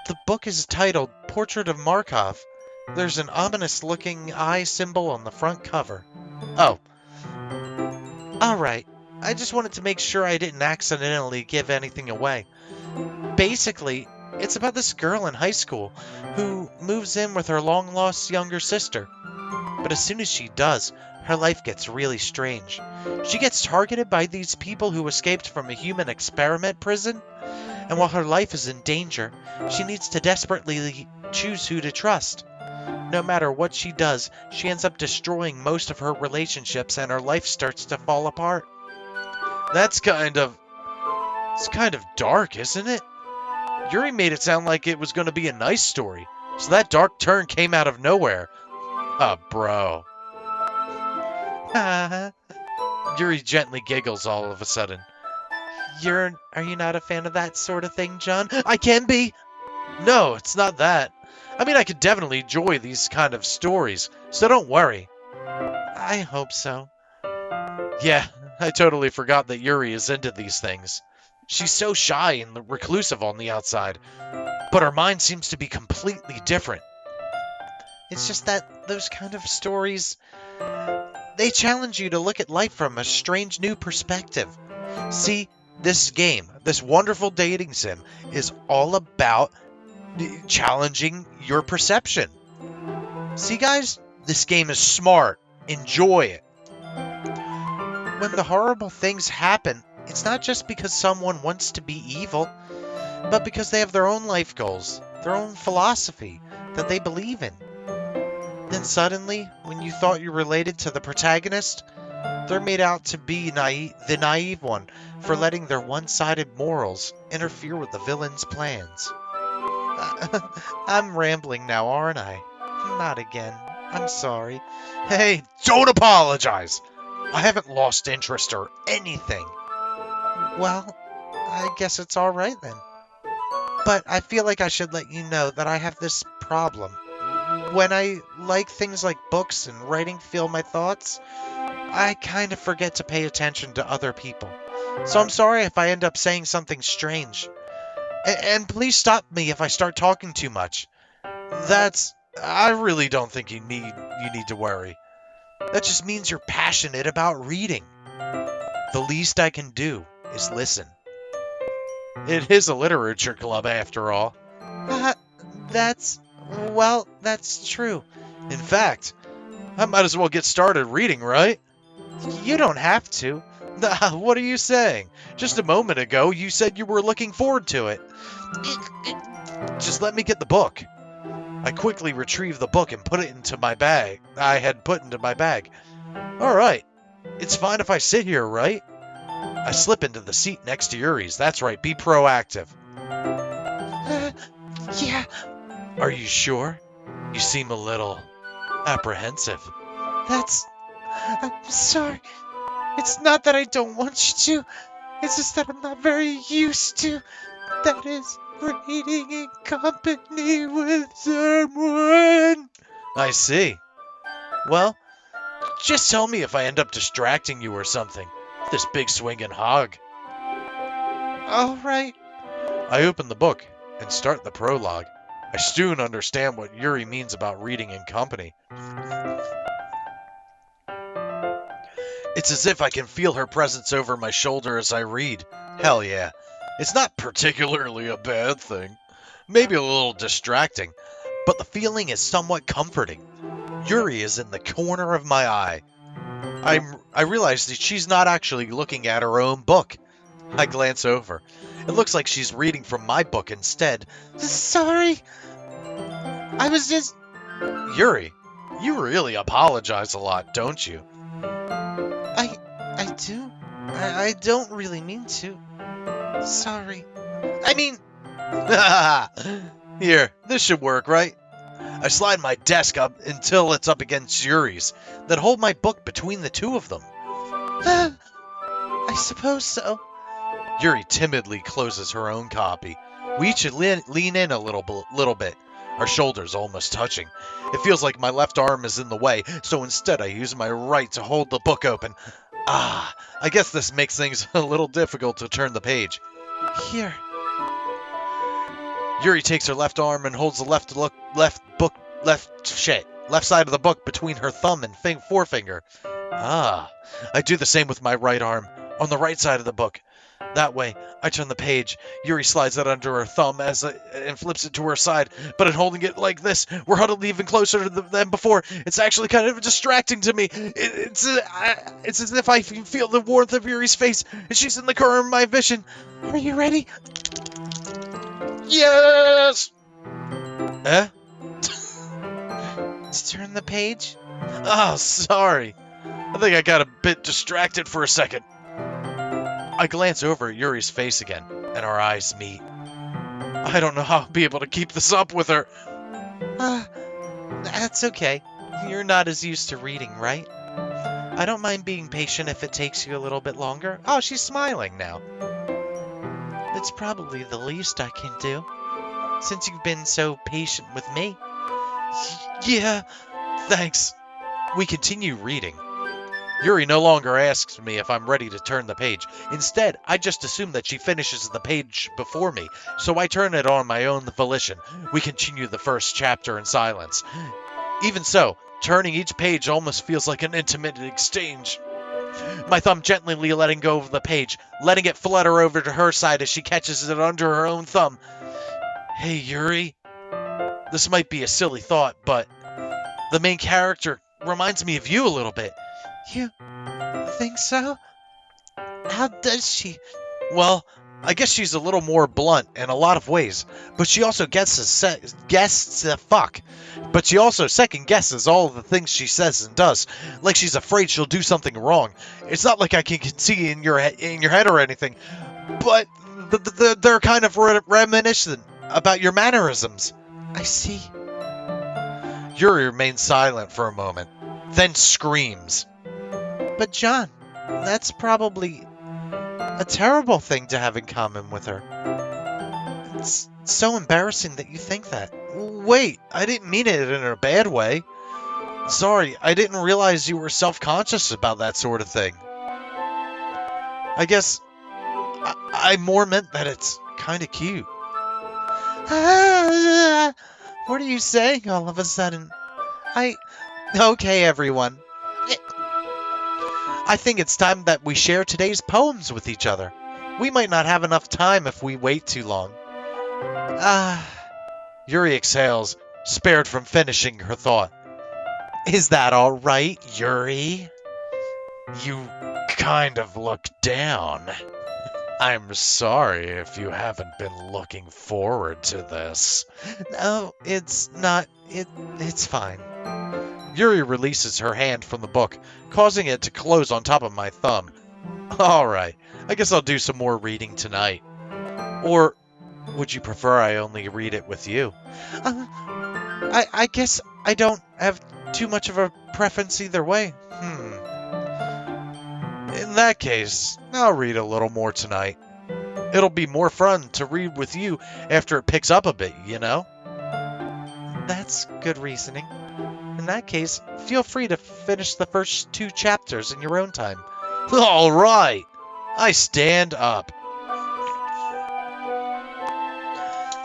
[SPEAKER 2] the book is titled Portrait of Markov. There's an ominous-looking eye symbol on the front cover.
[SPEAKER 1] Oh,
[SPEAKER 2] Alright, I just wanted to make sure I didn't accidentally give anything away. Basically, it's about this girl in high school who moves in with her long-lost younger sister. But as soon as she does, her life gets really strange. She gets targeted by these people who escaped from a human experiment prison, and while her life is in danger, she needs to desperately choose who to trust. No matter what she does, she ends up destroying most of her relationships and her life starts to fall apart.
[SPEAKER 1] it's kind of dark, isn't it? Yuri made it sound like it was going to be a nice story, so that dark turn came out of nowhere. Bro. Yuri gently giggles all of a sudden.
[SPEAKER 2] Are you not a fan of that sort of thing, John?
[SPEAKER 1] I can be. No, it's not that. I mean, I could definitely enjoy these kind of stories, so don't worry.
[SPEAKER 2] I hope so.
[SPEAKER 1] Yeah, I totally forgot that Yuri is into these things. She's so shy and reclusive on the outside, but her mind seems to be completely different.
[SPEAKER 2] It's just that those kind of stories, they challenge you to look at life from a strange new perspective.
[SPEAKER 1] See, this game, this wonderful dating sim, is all about challenging your perception. See, guys, this game is smart. Enjoy it.
[SPEAKER 2] When the horrible things happen, it's not just because someone wants to be evil, but because they have their own life goals, their own philosophy that they believe in. Then suddenly, when you thought you related to the protagonist, they're made out to be the naive one for letting their one-sided morals interfere with the villain's plans. I'm rambling now, aren't I? Not again. I'm sorry.
[SPEAKER 1] Hey, don't apologize. I haven't lost interest or anything.
[SPEAKER 2] Well, I guess it's all right then. But I feel like I should let you know that I have this problem. When I like things like books and writing fill my thoughts, I kind of forget to pay attention to other people. So I'm sorry if I end up saying something strange. And please stop me if I start talking too much.
[SPEAKER 1] I really don't think you need to worry.
[SPEAKER 2] That just means you're passionate about reading.
[SPEAKER 1] The least I can do is listen. It is a literature club after all.
[SPEAKER 2] That's true.
[SPEAKER 1] In fact, I might as well get started reading, right?
[SPEAKER 2] You don't have to.
[SPEAKER 1] What are you saying? Just a moment ago, you said you were looking forward to it. Just let me get the book. I quickly retrieved the book and put it into my bag. I had put into my bag. All right. It's fine if I sit here, right? I slip into the seat next to Yuri's. That's right. Be proactive.
[SPEAKER 2] Yeah.
[SPEAKER 1] Are you sure? You seem a little apprehensive.
[SPEAKER 2] I'm sorry. It's not that I don't want you to. It's just that I'm not very used to. That is, reading in company with someone.
[SPEAKER 1] I see. Well, just tell me if I end up distracting you or something. This big swinging hog.
[SPEAKER 2] All right.
[SPEAKER 1] I open the book and start the prologue. I soon understand what Yuri means about reading in company. It's as if I can feel her presence over my shoulder as I read. Hell yeah. It's not particularly a bad thing. Maybe a little distracting, but the feeling is somewhat comforting. Yuri is in the corner of my eye. I realize that she's not actually looking at her own book. I glance over. It looks like she's reading from my book instead.
[SPEAKER 2] Sorry. I was just...
[SPEAKER 1] Yuri, you really apologize a lot, don't you?
[SPEAKER 2] I do. I don't really mean to. Sorry. I mean...
[SPEAKER 1] Here, this should work, right? I slide my desk up until it's up against Yuri's, then hold my book between the two of them.
[SPEAKER 2] I suppose so.
[SPEAKER 1] Yuri timidly closes her own copy. We each lean in a little bit, our shoulders almost touching. It feels like my left arm is in the way, so instead I use my right to hold the book open. I guess this makes things a little difficult to turn the page.
[SPEAKER 2] Here.
[SPEAKER 1] Yuri takes her left arm and holds the left side of the book between her thumb and forefinger. I do the same with my right arm, on the right side of the book. That way, I turn the page. Yuri slides it under her thumb and flips it to her side. But in holding it like this, we're huddled even closer than before. It's actually kind of distracting to me. It's as if I can feel the warmth of Yuri's face, and she's in the corner of my vision.
[SPEAKER 2] Are you ready?
[SPEAKER 1] Yes! Eh?
[SPEAKER 2] To turn the page?
[SPEAKER 1] Oh, sorry. I think I got a bit distracted for a second. I glance over at Yuri's face again, and our eyes meet. I don't know how I'll be able to keep this up with her.
[SPEAKER 2] That's okay. You're not as used to reading, right? I don't mind being patient if it takes you a little bit longer. Oh, she's smiling now. It's probably the least I can do, since you've been so patient with me.
[SPEAKER 1] Yeah, thanks. We continue reading. Yuri no longer asks me if I'm ready to turn the page. Instead, I just assume that she finishes the page before me, so I turn it on my own volition. We continue the first chapter in silence. Even so, turning each page almost feels like an intimate exchange. My thumb gently letting go of the page, letting it flutter over to her side as she catches it under her own thumb. Hey, Yuri. This might be a silly thought, but the main character reminds me of you a little bit.
[SPEAKER 2] You think so? How does she?
[SPEAKER 1] Well, I guess she's a little more blunt in a lot of ways, but she also But she also second guesses all of the things she says and does, like she's afraid she'll do something wrong. It's not like I can see in your head or anything, but they're kind of reminiscent about your mannerisms.
[SPEAKER 2] I see.
[SPEAKER 1] Yuri remains silent for a moment, then screams.
[SPEAKER 2] But John, that's probably a terrible thing to have in common with her. It's so embarrassing that you think that.
[SPEAKER 1] Wait, I didn't mean it in a bad way. Sorry, I didn't realize you were self-conscious about that sort of thing. I guess I more meant that it's kind of cute.
[SPEAKER 2] What are you saying all of a sudden? Okay, everyone. I think it's time that we share today's poems with each other. We might not have enough time if we wait too long.
[SPEAKER 1] Yuri exhales, spared from finishing her thought.
[SPEAKER 2] Is that all right, Yuri?
[SPEAKER 1] You kind of look down. I'm sorry if you haven't been looking forward to this.
[SPEAKER 2] No, it's not. It's fine.
[SPEAKER 1] Yuri releases her hand from the book, causing it to close on top of my thumb. Alright, I guess I'll do some more reading tonight. Or would you prefer I only read it with you?
[SPEAKER 2] I guess I don't have too much of a preference either way.
[SPEAKER 1] In that case, I'll read a little more tonight. It'll be more fun to read with you after it picks up a bit, you know?
[SPEAKER 2] That's good reasoning. In that case, feel free to finish the first 2 chapters in your own time.
[SPEAKER 1] All right. I stand up.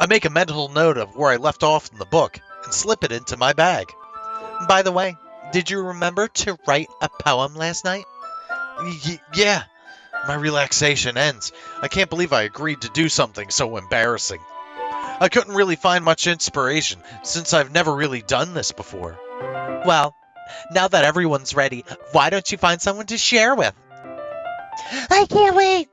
[SPEAKER 1] I make a mental note of where I left off in the book and slip it into my bag.
[SPEAKER 2] By the way, did you remember to write a poem last night?
[SPEAKER 1] Yeah, my relaxation ends. I can't believe I agreed to do something so embarrassing. I couldn't really find much inspiration since I've never really done this before.
[SPEAKER 2] Well, now that everyone's ready, why don't you find someone to share with? I can't wait!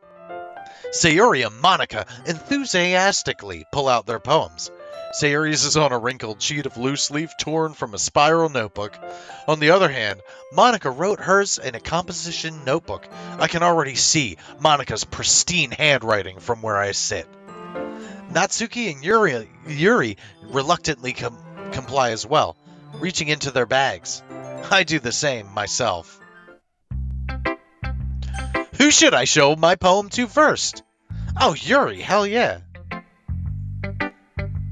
[SPEAKER 1] Sayori and Monika enthusiastically pull out their poems. Sayori's is on a wrinkled sheet of loose leaf torn from a spiral notebook. On the other hand, Monika wrote hers in a composition notebook. I can already see Monika's pristine handwriting from where I sit. Natsuki and Yuri reluctantly comply as well, reaching into their bags. I do the same myself. Who should I show my poem to first? Oh, Yuri, hell yeah.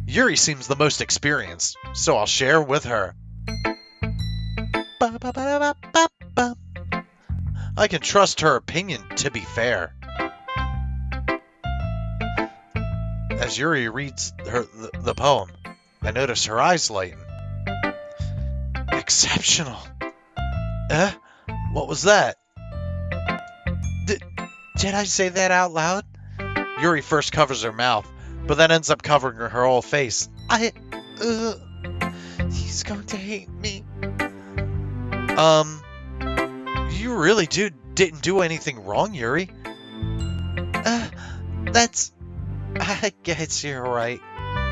[SPEAKER 1] Yuri seems the most experienced, so I'll share with her. I can trust her opinion to be fair. As Yuri reads the poem, I notice her eyes lighten. Exceptional. What was that?
[SPEAKER 2] Did I say that out loud?
[SPEAKER 1] Yuri first covers her mouth, but then ends up covering her whole face.
[SPEAKER 2] He's going to hate me.
[SPEAKER 1] You really didn't do anything wrong, Yuri.
[SPEAKER 2] I guess you're right.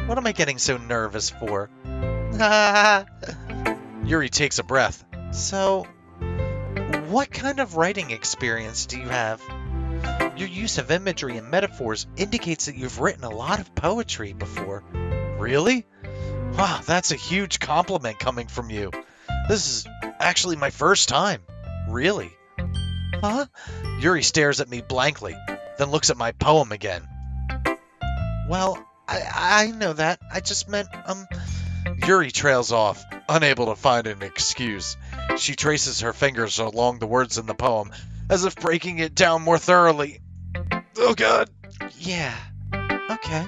[SPEAKER 1] What am I getting so nervous for? Yuri takes a breath.
[SPEAKER 2] So, what kind of writing experience do you have? Your use of imagery and metaphors indicates that you've written a lot of poetry before.
[SPEAKER 1] Really? Wow, that's a huge compliment coming from you. This is actually my first time. Really?
[SPEAKER 2] Huh?
[SPEAKER 1] Yuri stares at me blankly, then looks at my poem again.
[SPEAKER 2] Well, I know that. I just meant,
[SPEAKER 1] Yuri trails off, unable to find an excuse. She traces her fingers along the words in the poem, as if breaking it down more thoroughly. Oh god.
[SPEAKER 2] Yeah. Okay.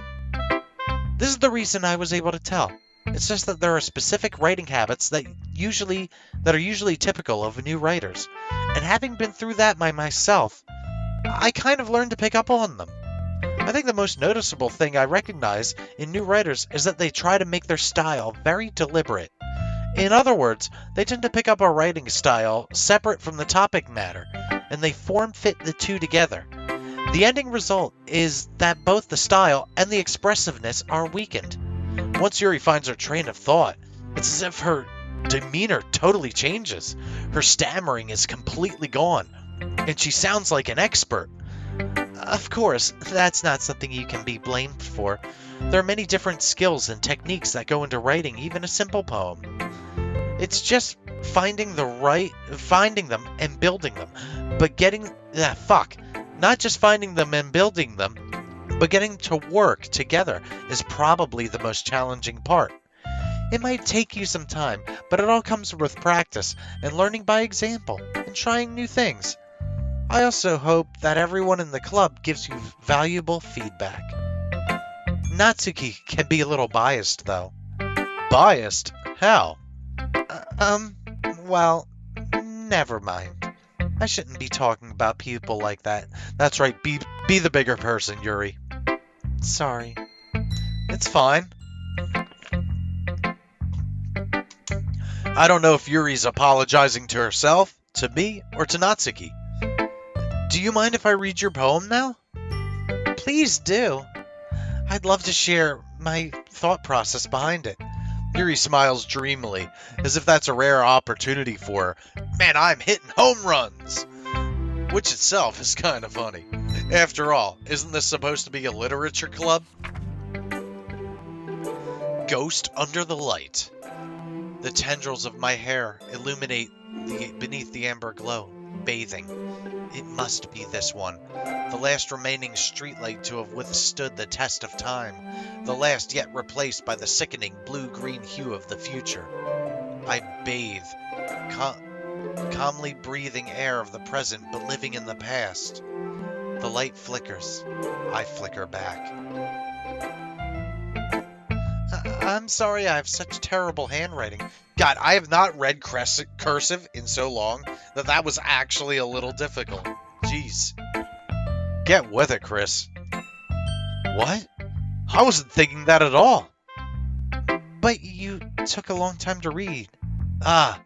[SPEAKER 2] This is the reason I was able to tell. It's just that there are specific writing habits that are usually typical of new writers. And having been through that by myself, I kind of learned to pick up on them. I think the most noticeable thing I recognize in new writers is that they try to make their style very deliberate. In other words, they tend to pick up a writing style separate from the topic matter, and they form-fit the two together. The ending result is that both the style and the expressiveness are weakened. Once Yuri finds her train of thought, it's as if her demeanor totally changes. Her stammering is completely gone, and she sounds like an expert. Of course, that's not something you can be blamed for. There are many different skills and techniques that go into writing even a simple poem. It's just finding them and building them. Not just finding them and building them, but getting to work together is probably the most challenging part. It might take you some time, but it all comes with practice and learning by example and trying new things. I also hope that everyone in the club gives you valuable feedback. Natsuki can be a little biased, though.
[SPEAKER 1] Biased? How?
[SPEAKER 2] Well, never mind. I shouldn't be talking about people like that.
[SPEAKER 1] That's right, be the bigger person, Yuri.
[SPEAKER 2] Sorry.
[SPEAKER 1] It's fine. I don't know if Yuri's apologizing to herself, to me, or to Natsuki. Do you mind if I read your poem now?
[SPEAKER 2] Please do. I'd love to share my thought process behind it.
[SPEAKER 1] Yuri smiles dreamily, as if that's a rare opportunity for her. Man, I'm hitting home runs! Which itself is kind of funny. After all, isn't this supposed to be a literature club? Ghost under the light. The tendrils of my hair illuminate beneath the amber glow, bathing. It must be this one, the last remaining streetlight to have withstood the test of time, the last yet replaced by the sickening blue-green hue of the future. I bathe, calmly breathing air of the present but living in the past. The light flickers. I flicker back.
[SPEAKER 2] I'm sorry I have such terrible handwriting.
[SPEAKER 1] God, I have not read cursive in so long that was actually a little difficult. Jeez. Get with it, Chris. What? I wasn't thinking that at all.
[SPEAKER 2] But you took a long time to read.
[SPEAKER 1] Ah,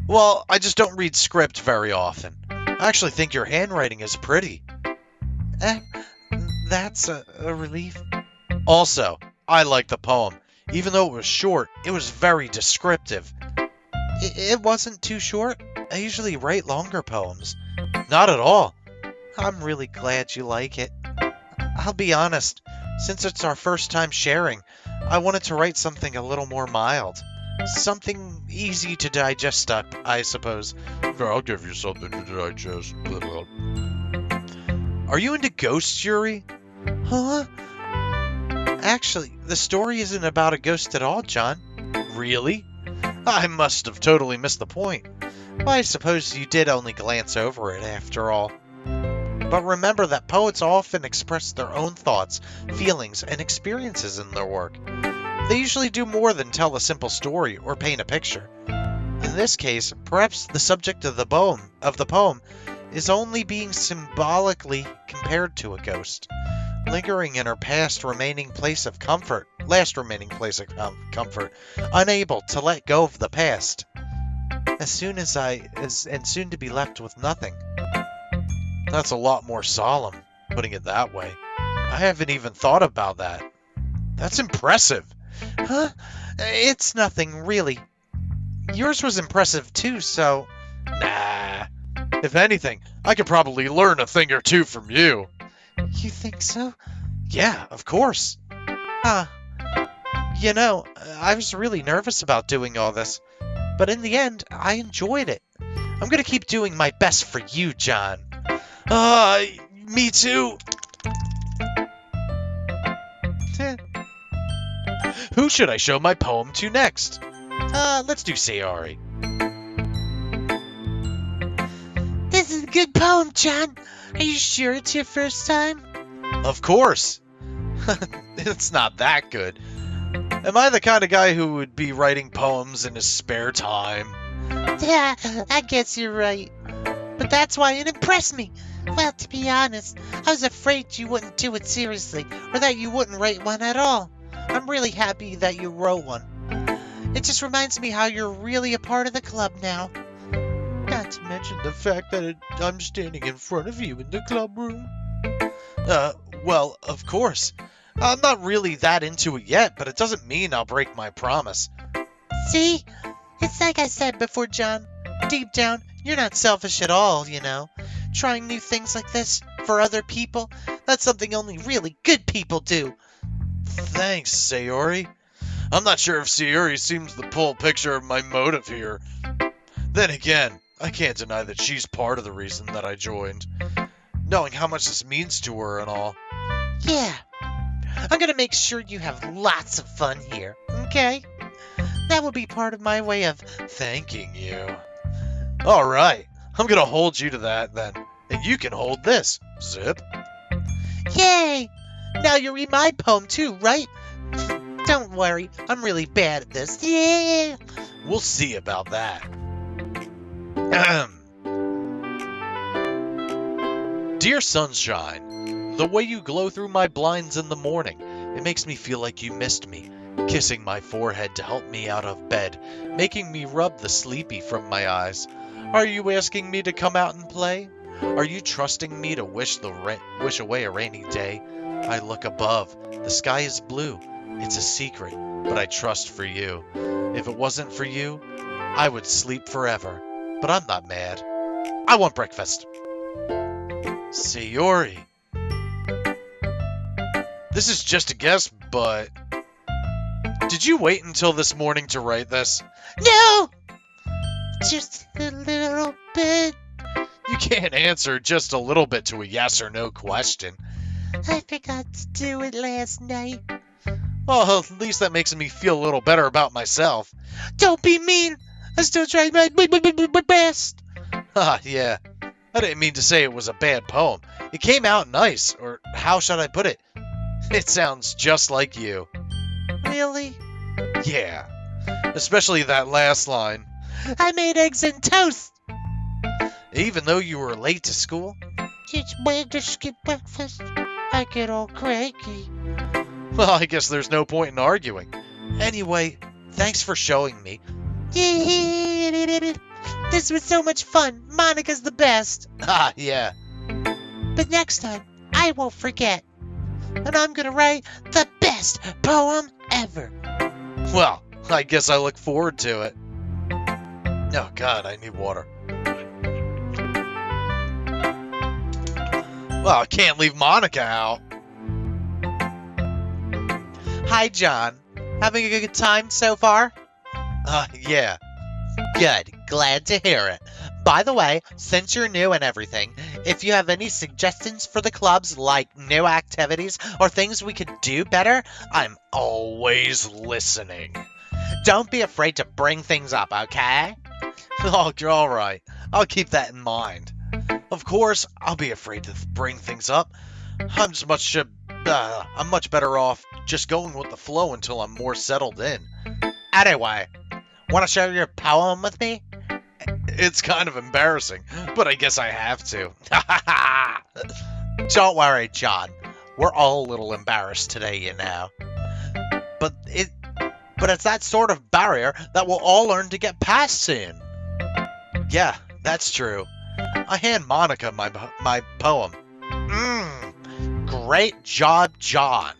[SPEAKER 1] well, I just don't read script very often. I actually think your handwriting is pretty.
[SPEAKER 2] Eh, that's a relief.
[SPEAKER 1] Also, I like the poem. Even though it was short, it was very descriptive.
[SPEAKER 2] It wasn't too short. I usually write longer poems.
[SPEAKER 1] Not at all.
[SPEAKER 2] I'm really glad you like it. I'll be honest, since it's our first time sharing, I wanted to write something a little more mild. Something easy to digest, I suppose.
[SPEAKER 1] I'll give you something to digest. Are you into ghosts, Yuri?
[SPEAKER 2] Huh? Actually, the story isn't about a ghost at all, John.
[SPEAKER 1] Really? I must have totally missed the point.
[SPEAKER 2] Well, I suppose you did only glance over it, after all. But remember that poets often express their own thoughts, feelings, and experiences in their work. They usually do more than tell a simple story or paint a picture. In this case, perhaps the subject of the poem is only being symbolically compared to a ghost, lingering in her last remaining place of comfort, unable to let go of the past, and soon to be left with nothing.
[SPEAKER 1] That's a lot more solemn, putting it that way. I haven't even thought about that. That's impressive.
[SPEAKER 2] Huh? It's nothing, really. Yours was impressive too, so...
[SPEAKER 1] Nah. If anything, I could probably learn a thing or two from you.
[SPEAKER 2] You think so?
[SPEAKER 1] Yeah, of course.
[SPEAKER 2] Huh. You know, I was really nervous about doing all this, but in the end, I enjoyed it. I'm gonna keep doing my best for you, John.
[SPEAKER 1] Me too. Who should I show my poem to next? Let's do Sayori.
[SPEAKER 2] This is a good poem, John. Are you sure it's your first time?
[SPEAKER 1] Of course. It's not that good. Am I the kind of guy who would be writing poems in his spare time?
[SPEAKER 2] Yeah, I guess you're right. But that's why it impressed me. Well, to be honest, I was afraid you wouldn't do it seriously, or that you wouldn't write one at all. I'm really happy that you wrote one. It just reminds me how you're really a part of the club now. Not to mention the fact that I'm standing in front of you in the club room.
[SPEAKER 1] Well, of course. I'm not really that into it yet, but it doesn't mean I'll break my promise.
[SPEAKER 2] See? It's like I said before, John. Deep down, you're not selfish at all, you know. Trying new things like this for other people, that's something only really good people do.
[SPEAKER 1] Thanks, Sayori. I'm not sure if Sayori seems the full picture of my motive here. Then again, I can't deny that she's part of the reason that I joined. Knowing how much this means to her and all.
[SPEAKER 2] Yeah. I'm gonna make sure you have lots of fun here, okay? That will be part of my way of
[SPEAKER 1] thanking you. Alright, I'm gonna hold you to that then. And you can hold this. Zip.
[SPEAKER 2] Yay! Now you read my poem too, right? Don't worry, I'm really bad at this. Yeah!
[SPEAKER 1] We'll see about that. Dear Sunshine, the way you glow through my blinds in the morning, it makes me feel like you missed me, kissing my forehead to help me out of bed, making me rub the sleepy from my eyes. Are you asking me to come out and play? Are you trusting me to wish away a rainy day? I look above. The sky is blue. It's a secret, but I trust for you. If it wasn't for you, I would sleep forever. But I'm not mad. I want breakfast. Sayori. This is just a guess, but... Did you wait until this morning to write this?
[SPEAKER 2] No! Just a little bit.
[SPEAKER 1] You can't answer just a little bit to a yes or no question.
[SPEAKER 2] I forgot to do it last night.
[SPEAKER 1] Well, at least that makes me feel a little better about myself.
[SPEAKER 2] Don't be mean. I still tried my best.
[SPEAKER 1] Yeah. I didn't mean to say it was a bad poem. It came out nice, or how should I put it? It sounds just like you.
[SPEAKER 2] Really?
[SPEAKER 1] Yeah. Especially that last line.
[SPEAKER 2] I made eggs and toast.
[SPEAKER 1] even though you were late to school?
[SPEAKER 2] It's weird to skip breakfast. I get all cranky.
[SPEAKER 1] Well, I guess there's no point in arguing. Anyway, thanks for showing me.
[SPEAKER 2] This was so much fun. Monica's the best.
[SPEAKER 1] Ah, yeah.
[SPEAKER 2] But next time, I won't forget. And I'm gonna write the best poem ever.
[SPEAKER 1] Well, I guess I look forward to it. Oh, God, I need water. Well, I can't leave Monika out.
[SPEAKER 2] Hi, John. Having a good time so far?
[SPEAKER 1] Yeah.
[SPEAKER 2] Good. Glad to hear it. By the way, since you're new and everything, if you have any suggestions for the clubs, like new activities or things we could do better, I'm
[SPEAKER 1] Always listening.
[SPEAKER 2] Don't be afraid to bring things up, okay?
[SPEAKER 1] Oh, you're all right. I'll keep that in mind. Of course, I'll be afraid to bring things up. I'm much better off just going with the flow until I'm more settled in.
[SPEAKER 2] Anyway, want to share your poem with me?
[SPEAKER 1] It's kind of embarrassing, but I guess I have to.
[SPEAKER 2] Don't worry, John. We're all a little embarrassed today, you know. But it's that sort of barrier that we'll all learn to get past soon.
[SPEAKER 1] Yeah, that's true. I hand Monika my poem.
[SPEAKER 2] Great job, John.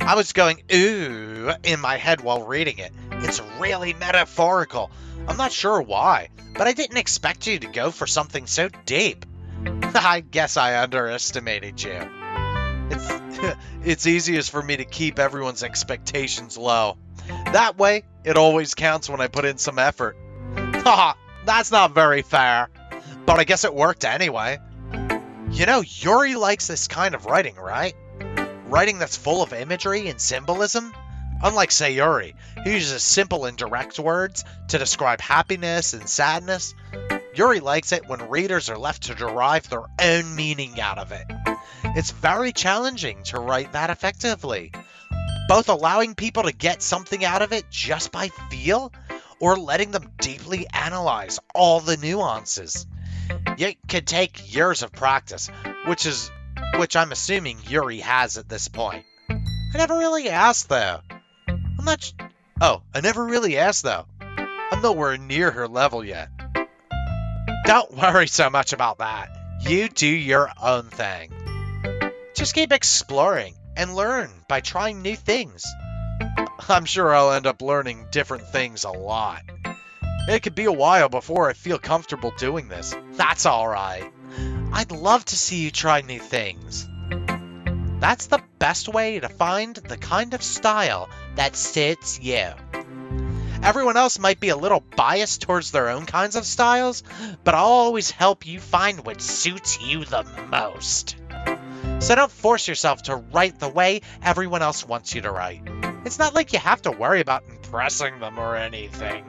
[SPEAKER 2] I was going ooh in my head while reading it. It's really metaphorical. I'm not sure why, but I didn't expect you to go for something so deep. I guess I underestimated you.
[SPEAKER 1] It's easiest for me to keep everyone's expectations low. That way, it always counts when I put in some effort.
[SPEAKER 2] Haha, that's not very fair. But I guess it worked anyway.
[SPEAKER 1] You know, Yuri likes this kind of writing, right? Writing that's full of imagery and symbolism? Unlike Sayori, who uses simple and direct words to describe happiness and sadness, Yuri likes it when readers are left to derive their own meaning out of it. It's very challenging to write that effectively, both allowing people to get something out of it just by feel, or letting them deeply analyze all the nuances. It could take years of practice, which I'm assuming Yuri has at this point. I never really asked, though. I never really asked, though. I'm nowhere near her level yet.
[SPEAKER 2] Don't worry so much about that. You do your own thing. Just keep exploring and learn by trying new things.
[SPEAKER 1] I'm sure I'll end up learning different things a lot. It could be a while before I feel comfortable doing this.
[SPEAKER 2] That's alright. I'd love to see you try new things. That's the best way to find the kind of style that suits you. Everyone else might be a little biased towards their own kinds of styles, but I'll always help you find what suits you the most. So don't force yourself to write the way everyone else wants you to write. It's not like you have to worry about impressing them or anything.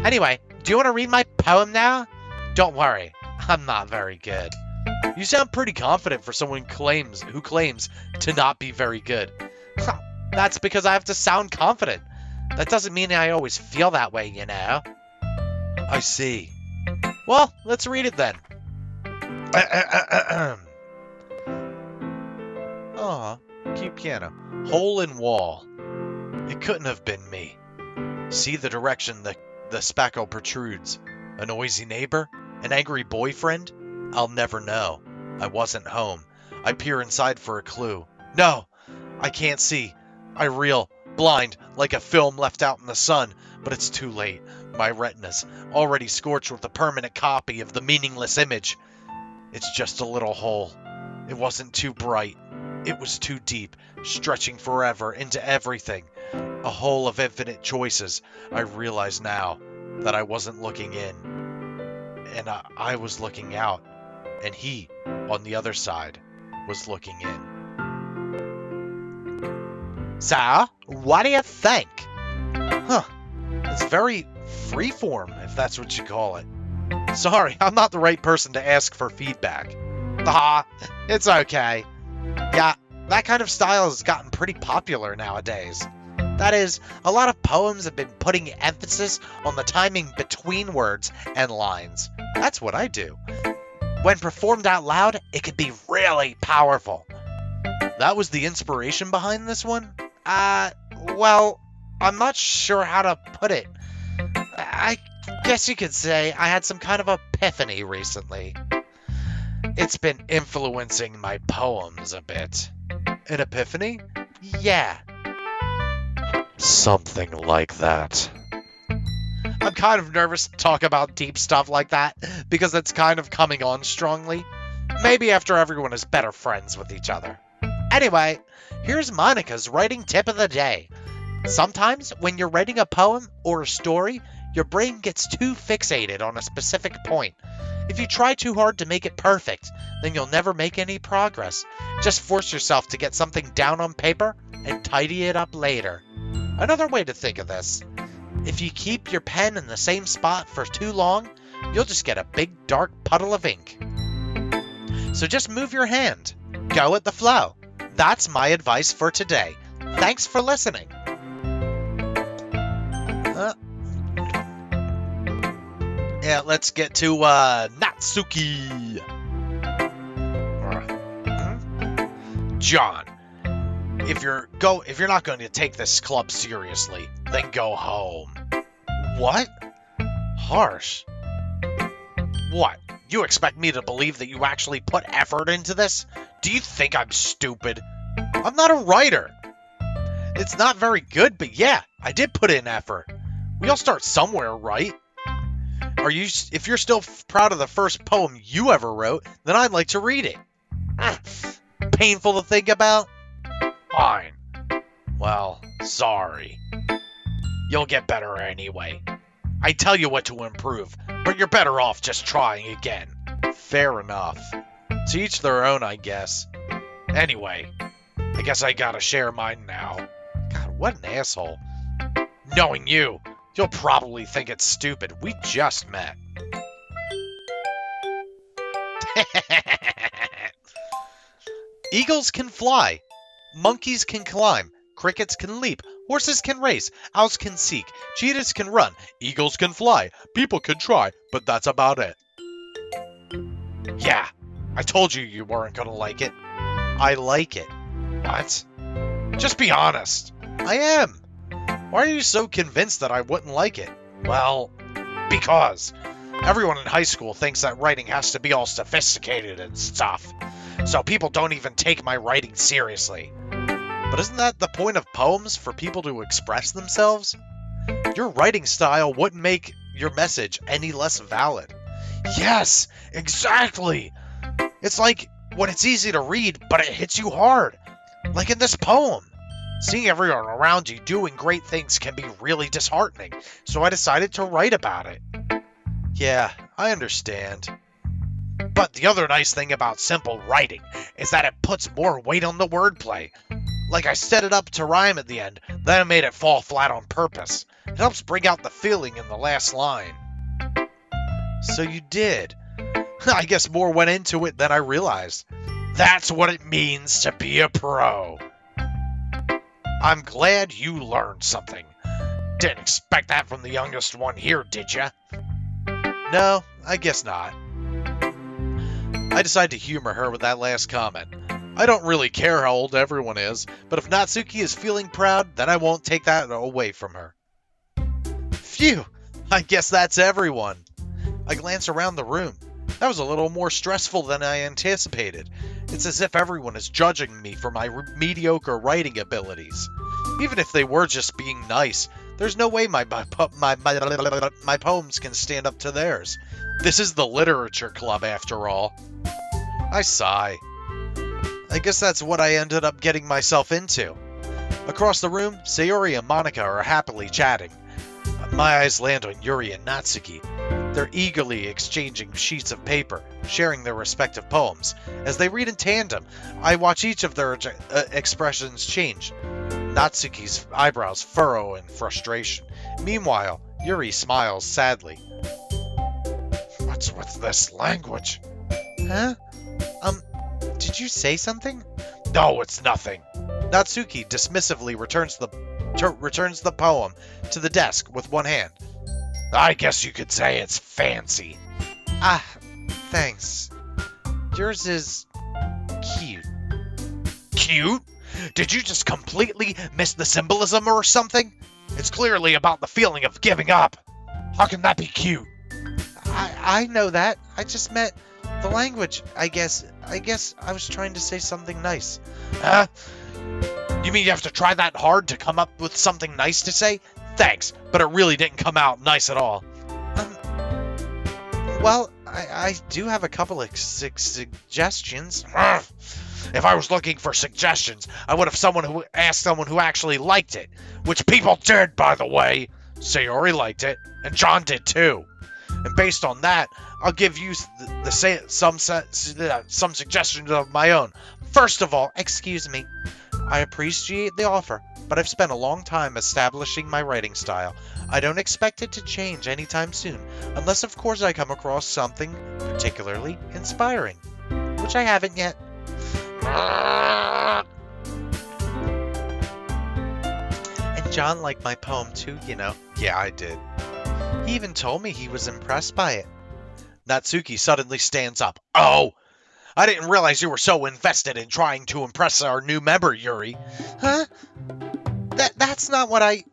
[SPEAKER 2] Anyway, do you want to read my poem now? Don't worry, I'm not very good.
[SPEAKER 1] You sound pretty confident for someone who claims to not be very good.
[SPEAKER 2] That's because I have to sound confident. That doesn't mean I always feel that way, you know.
[SPEAKER 1] I see.
[SPEAKER 2] Well, let's read it then.
[SPEAKER 1] Aw, cute piano. Hole in wall. It couldn't have been me. See the direction the spackle protrudes. A noisy neighbor? An angry boyfriend? I'll never know. I wasn't home. I peer inside for a clue. No! I can't see. I reel, blind, like a film left out in the sun, but it's too late. My retina's already scorched with a permanent copy of the meaningless image. It's just a little hole. It wasn't too bright. It was too deep, stretching forever into everything. A hole of infinite choices. I realize now that I wasn't looking in. And I was looking out. And he, on the other side, was looking in.
[SPEAKER 2] So, what do you think?
[SPEAKER 1] It's very freeform, if that's what you call it. Sorry, I'm not the right person to ask for feedback.
[SPEAKER 2] It's okay. Yeah, that kind of style has gotten pretty popular nowadays. That is, a lot of poems have been putting emphasis on the timing between words and lines. That's what I do. When performed out loud, it can be really powerful. That was the inspiration behind this one? Well, I'm not sure how to put it. I guess you could say I had some kind of epiphany recently. It's been influencing my poems a bit. An epiphany? Yeah. Something like that. I'm kind of nervous to talk about deep stuff like that because it's kind of coming on strongly. Maybe after everyone is better friends with each other. Anyway, here's Monika's writing tip of the day. Sometimes when you're writing a poem or a story, your brain gets too fixated on a specific point. If you try too hard to make it perfect, then you'll never make any progress. Just force yourself to get something down on paper and tidy it up later. Another way to think of this, if you keep your pen in the same spot for too long, you'll just get a big dark puddle of ink. So just move your hand. Go with the flow. That's my advice for today. Thanks for listening. Yeah, let's get to Natsuki. John, if you're not going to take this club seriously, then go home. What? Harsh. What? You expect me to believe that you actually put effort into this? Do you think I'm stupid? I'm not a writer. It's not very good, but yeah, I did put in effort. We all start somewhere, right? If you're still proud of the first poem you ever wrote, then I'd like to read it. Painful to think about? Fine. Well, sorry. You'll get better anyway. I tell you what to improve, but you're better off just trying again. Fair enough. To each their own, I guess. Anyway, I guess I gotta share mine now. God, what an asshole. Knowing you, you'll probably think it's stupid. We just met. Eagles can fly. Monkeys can climb. Crickets can leap. Horses can race. Owls can seek. Cheetahs can run. Eagles can fly. People can try, but that's about it. Yeah, I told you you weren't gonna like it. I like it. What? Just be honest. I am. Why are you so convinced that I wouldn't like it? Well, because everyone in high school thinks that writing has to be all sophisticated and stuff. So people don't even take my writing seriously. But isn't that the point of poems, for people to express themselves? Your writing style wouldn't make your message any less valid. Yes, exactly. It's like when it's easy to read, but it hits you hard. Like in this poem. Seeing everyone around you doing great things can be really disheartening, so I decided to write about it. Yeah, I understand. But the other nice thing about simple writing is that it puts more weight on the wordplay. Like I set it up to rhyme at the end, then I made it fall flat on purpose. It helps bring out the feeling in the last line. So you did. I guess more went into it than I realized. That's what it means to be a pro. I'm glad you learned something. Didn't expect that from the youngest one here, did ya? No, I guess not. I decided to humor her with that last comment. I don't really care how old everyone is, but if Natsuki is feeling proud, then I won't take that away from her. Phew, I guess that's everyone. I glance around the room. That was a little more stressful than I anticipated. It's as if everyone is judging me for my mediocre writing abilities. Even if they were just being nice, there's no way my poems can stand up to theirs. This is the literature club, after all. I sigh. I guess that's what I ended up getting myself into. Across the room, Sayori and Monika are happily chatting. My eyes land on Yuri and Natsuki. They're eagerly exchanging sheets of paper, sharing their respective poems. As they read in tandem, I watch each of their expressions change. Natsuki's eyebrows furrow in frustration. Meanwhile, Yuri smiles sadly. What's with this language? Huh? Did you say something? No, it's nothing. Natsuki dismissively returns the
[SPEAKER 1] returns the poem to the desk with one hand. I guess you could say it's fancy.
[SPEAKER 2] Ah, thanks. Yours is cute.
[SPEAKER 1] Cute? Did you just completely miss the symbolism or something? It's clearly about the feeling of giving up. How can that be cute?
[SPEAKER 2] I know that. I just meant the language. I guess I was trying to say something nice.
[SPEAKER 1] Huh? You mean you have to try that hard to come up with something nice to say? Thanks, but it really didn't come out nice at all.
[SPEAKER 2] Well, I do have a couple of suggestions.
[SPEAKER 1] If I was looking for suggestions, I would have asked someone who actually liked it, which people did, by the way. Sayori liked it, and John did too. And based on that, I'll give you some suggestions of my own.
[SPEAKER 2] First of all, excuse me. I appreciate the offer, but I've spent a long time establishing my writing style. I don't expect it to change anytime soon, unless of course I come across something particularly inspiring, which I haven't yet. And John liked my poem too, you know.
[SPEAKER 1] Yeah, I did.
[SPEAKER 2] He even told me he was impressed by it.
[SPEAKER 1] Natsuki suddenly stands up. Oh! I didn't realize you were so invested in trying to impress our new member, Yuri.
[SPEAKER 2] Huh? That's not what I...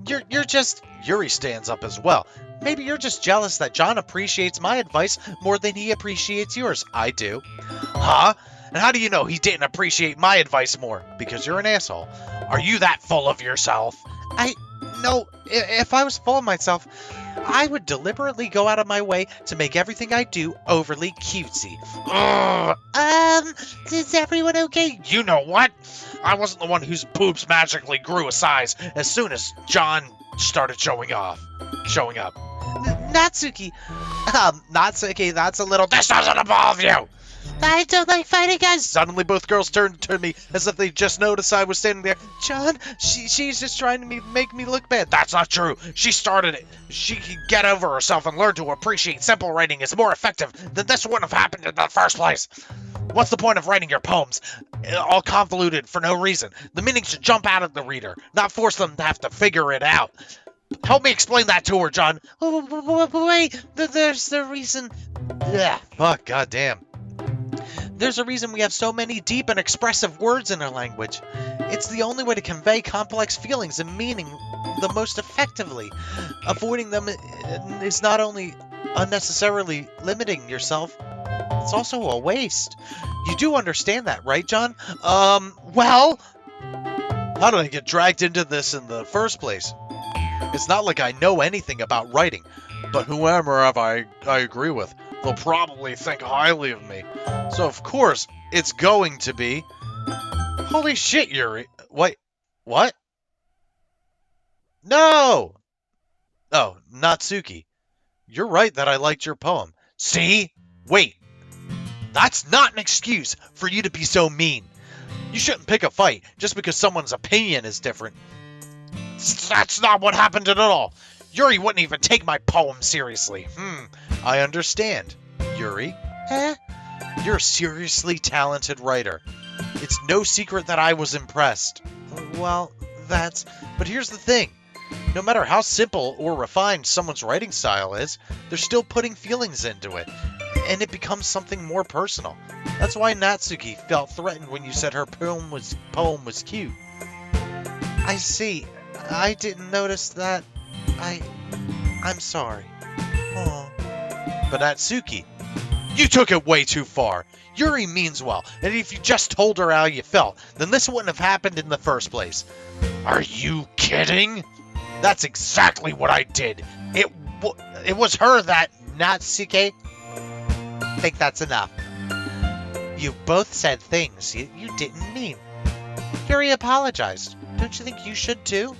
[SPEAKER 2] you're just...
[SPEAKER 1] Yuri stands up as well.
[SPEAKER 2] Maybe you're just jealous that John appreciates my advice more than he appreciates yours. I do.
[SPEAKER 1] Huh? And how do you know he didn't appreciate my advice more? Because you're an asshole. Are you that full of yourself?
[SPEAKER 2] No, if I was full of myself, I would deliberately go out of my way to make everything I do overly cutesy. Is everyone okay?
[SPEAKER 1] You know what? I wasn't the one whose boobs magically grew a size as soon as John started showing up.
[SPEAKER 2] Natsuki. Natsuki, that's a little...
[SPEAKER 1] This doesn't involve you!
[SPEAKER 2] I don't like fighting guys.
[SPEAKER 1] Suddenly both girls turned to me as if they just noticed I was standing there.
[SPEAKER 2] John, she's just trying to make me look bad.
[SPEAKER 1] That's not true. She started it. She can get over herself and learn to appreciate simple writing is more effective than this wouldn't have happened in the first place. What's the point of writing your poems? All convoluted for no reason. The meaning should jump out at the reader, not force them to have to figure it out. Help me explain that to her, John.
[SPEAKER 2] Wait, there's the reason...
[SPEAKER 1] Yeah. Fuck, goddamn.
[SPEAKER 2] There's a reason we have so many deep and expressive words in our language. It's the only way to convey complex feelings and meaning the most effectively. Avoiding them is not only unnecessarily limiting yourself, it's also a waste. You do understand that, right, John?
[SPEAKER 1] Well... How did I get dragged into this in the first place? It's not like I know anything about writing, but whoever I agree with, they'll probably think highly of me. So of course, it's going to be... Holy shit, Yuri. Wait, what? No! Oh, Natsuki. You're right that I liked your poem. See? Wait. That's not an excuse for you to be so mean. You shouldn't pick a fight just because someone's opinion is different. That's not what happened at all. Yuri wouldn't even take my poem seriously. I understand. Yuri?
[SPEAKER 2] Huh?
[SPEAKER 1] You're a seriously talented writer. It's no secret that I was impressed.
[SPEAKER 2] Well, that's...
[SPEAKER 1] But here's the thing. No matter how simple or refined someone's writing style is, they're still putting feelings into it, and it becomes something more personal. That's why Natsuki felt threatened when you said her poem was cute.
[SPEAKER 2] I see. I didn't notice that. I'm sorry.
[SPEAKER 1] Oh. But Natsuki, you took it way too far. Yuri means well, and if you just told her how you felt, then this wouldn't have happened in the first place. Are you kidding? That's exactly what I did. It was her that...
[SPEAKER 2] Natsuki, I think that's enough. You both said things you didn't mean. Yuri apologized. Don't you think you should too?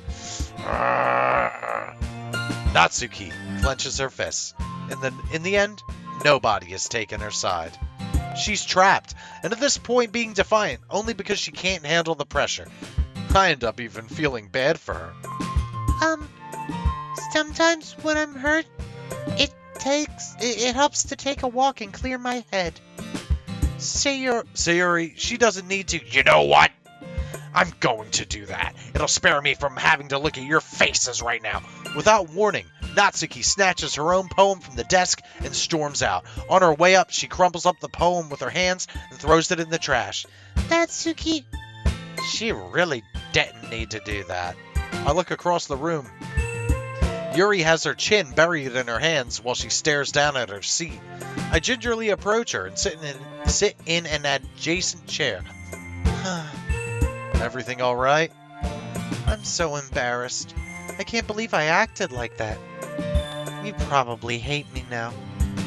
[SPEAKER 1] Natsuki clenches her fists. In the end, nobody has taken her side. She's trapped, and at this point being defiant only because she can't handle the pressure. I end up even feeling bad for her.
[SPEAKER 2] Sometimes when I'm hurt, it helps to take a walk and clear my head.
[SPEAKER 1] Sayori, she doesn't need to. You know what? I'm going to do that. It'll spare me from having to look at your faces right now. Without warning, Natsuki snatches her own poem from the desk and storms out. On her way up, she crumples up the poem with her hands and throws it in the trash.
[SPEAKER 2] Natsuki.
[SPEAKER 1] She really didn't need to do that. I look across the room. Yuri has her chin buried in her hands while she stares down at her seat. I gingerly approach her and sit in an adjacent chair. Everything all right?
[SPEAKER 2] I'm so embarrassed. I can't believe I acted like that. You probably hate me now.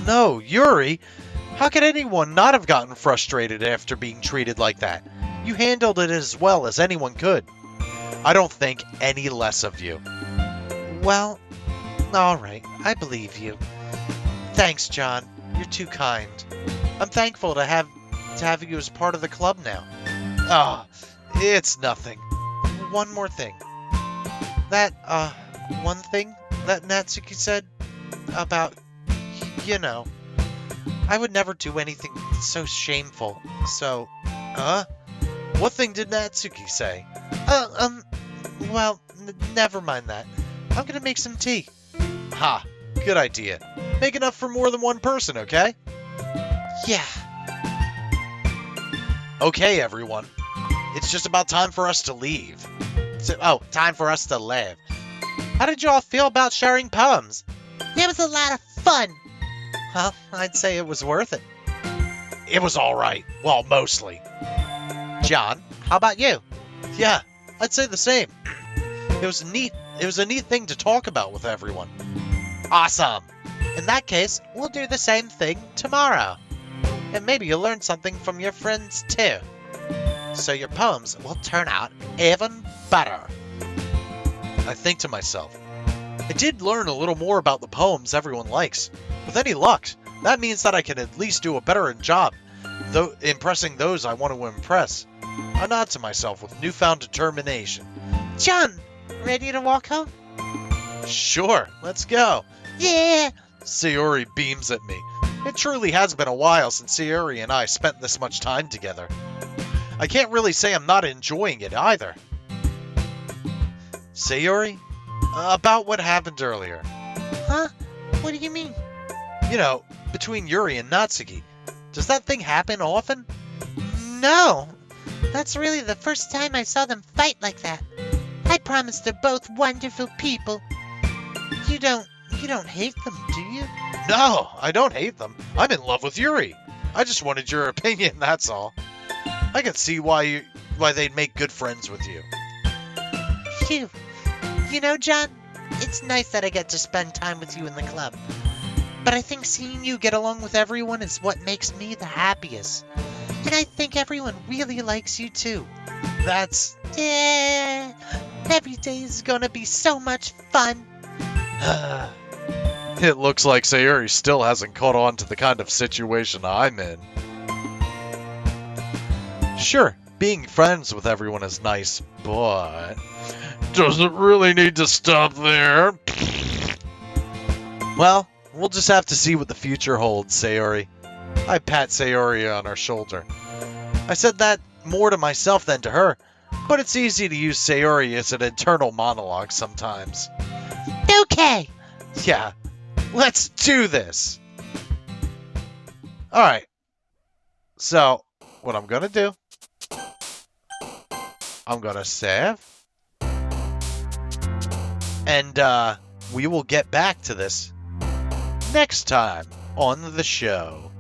[SPEAKER 1] No, Yuri! How could anyone not have gotten frustrated after being treated like that? You handled it as well as anyone could. I don't think any less of you.
[SPEAKER 2] Well, alright, I believe you. Thanks, John. You're too kind. I'm thankful to have you as part of the club now.
[SPEAKER 1] Ah, it's nothing.
[SPEAKER 2] One more thing. That, one thing that Natsuki said about, I would never do anything so shameful, so,
[SPEAKER 1] What thing did Natsuki say?
[SPEAKER 2] Well, never mind that. I'm gonna make some tea.
[SPEAKER 1] Ha, good idea. Make enough for more than one person, okay?
[SPEAKER 2] Yeah.
[SPEAKER 1] Okay, everyone. It's just about time for us to leave. Time for us to live.
[SPEAKER 2] How did you all feel about sharing poems? It was a lot of fun. Well, I'd say it was worth it.
[SPEAKER 1] It was all right. Well, mostly.
[SPEAKER 2] John, how about you?
[SPEAKER 1] Yeah, I'd say the same. It was a neat thing to talk about with everyone.
[SPEAKER 2] Awesome. In that case, we'll do the same thing tomorrow. And maybe you'll learn something from your friends too. So your poems will turn out even better.
[SPEAKER 1] I think to myself, I did learn a little more about the poems everyone likes. With any luck, that means that I can at least do a better job, though impressing those I want to impress. I nod to myself with newfound determination.
[SPEAKER 2] John, ready to walk home?
[SPEAKER 1] Sure, let's go.
[SPEAKER 2] Yeah.
[SPEAKER 1] Sayori beams at me. It truly has been a while since Sayori and I spent this much time together. I can't really say I'm not enjoying it either. Sayori, about what happened earlier.
[SPEAKER 2] Huh? What do you mean?
[SPEAKER 1] Between Yuri and Natsuki. Does that thing happen often?
[SPEAKER 2] No. That's really the first time I saw them fight like that. I promise they're both wonderful people. You don't hate them, do you?
[SPEAKER 1] No, I don't hate them. I'm in love with Yuri. I just wanted your opinion, that's all. I can see why they'd make good friends with you.
[SPEAKER 2] Phew. John, it's nice that I get to spend time with you in the club. But I think seeing you get along with everyone is what makes me the happiest. And I think everyone really likes you too. Yeah. Every day is gonna be so much fun.
[SPEAKER 1] It looks like Sayori still hasn't caught on to the kind of situation I'm in. Sure, being friends with everyone is nice, but does it really need to stop there? Well, we'll just have to see what the future holds, Sayori. I pat Sayori on her shoulder. I said that more to myself than to her, but it's easy to use Sayori as an internal monologue sometimes.
[SPEAKER 2] Okay.
[SPEAKER 1] Yeah, let's do this. Alright. So, what I'm gonna do, I'm gonna save. And, we will get back to this next time on the show.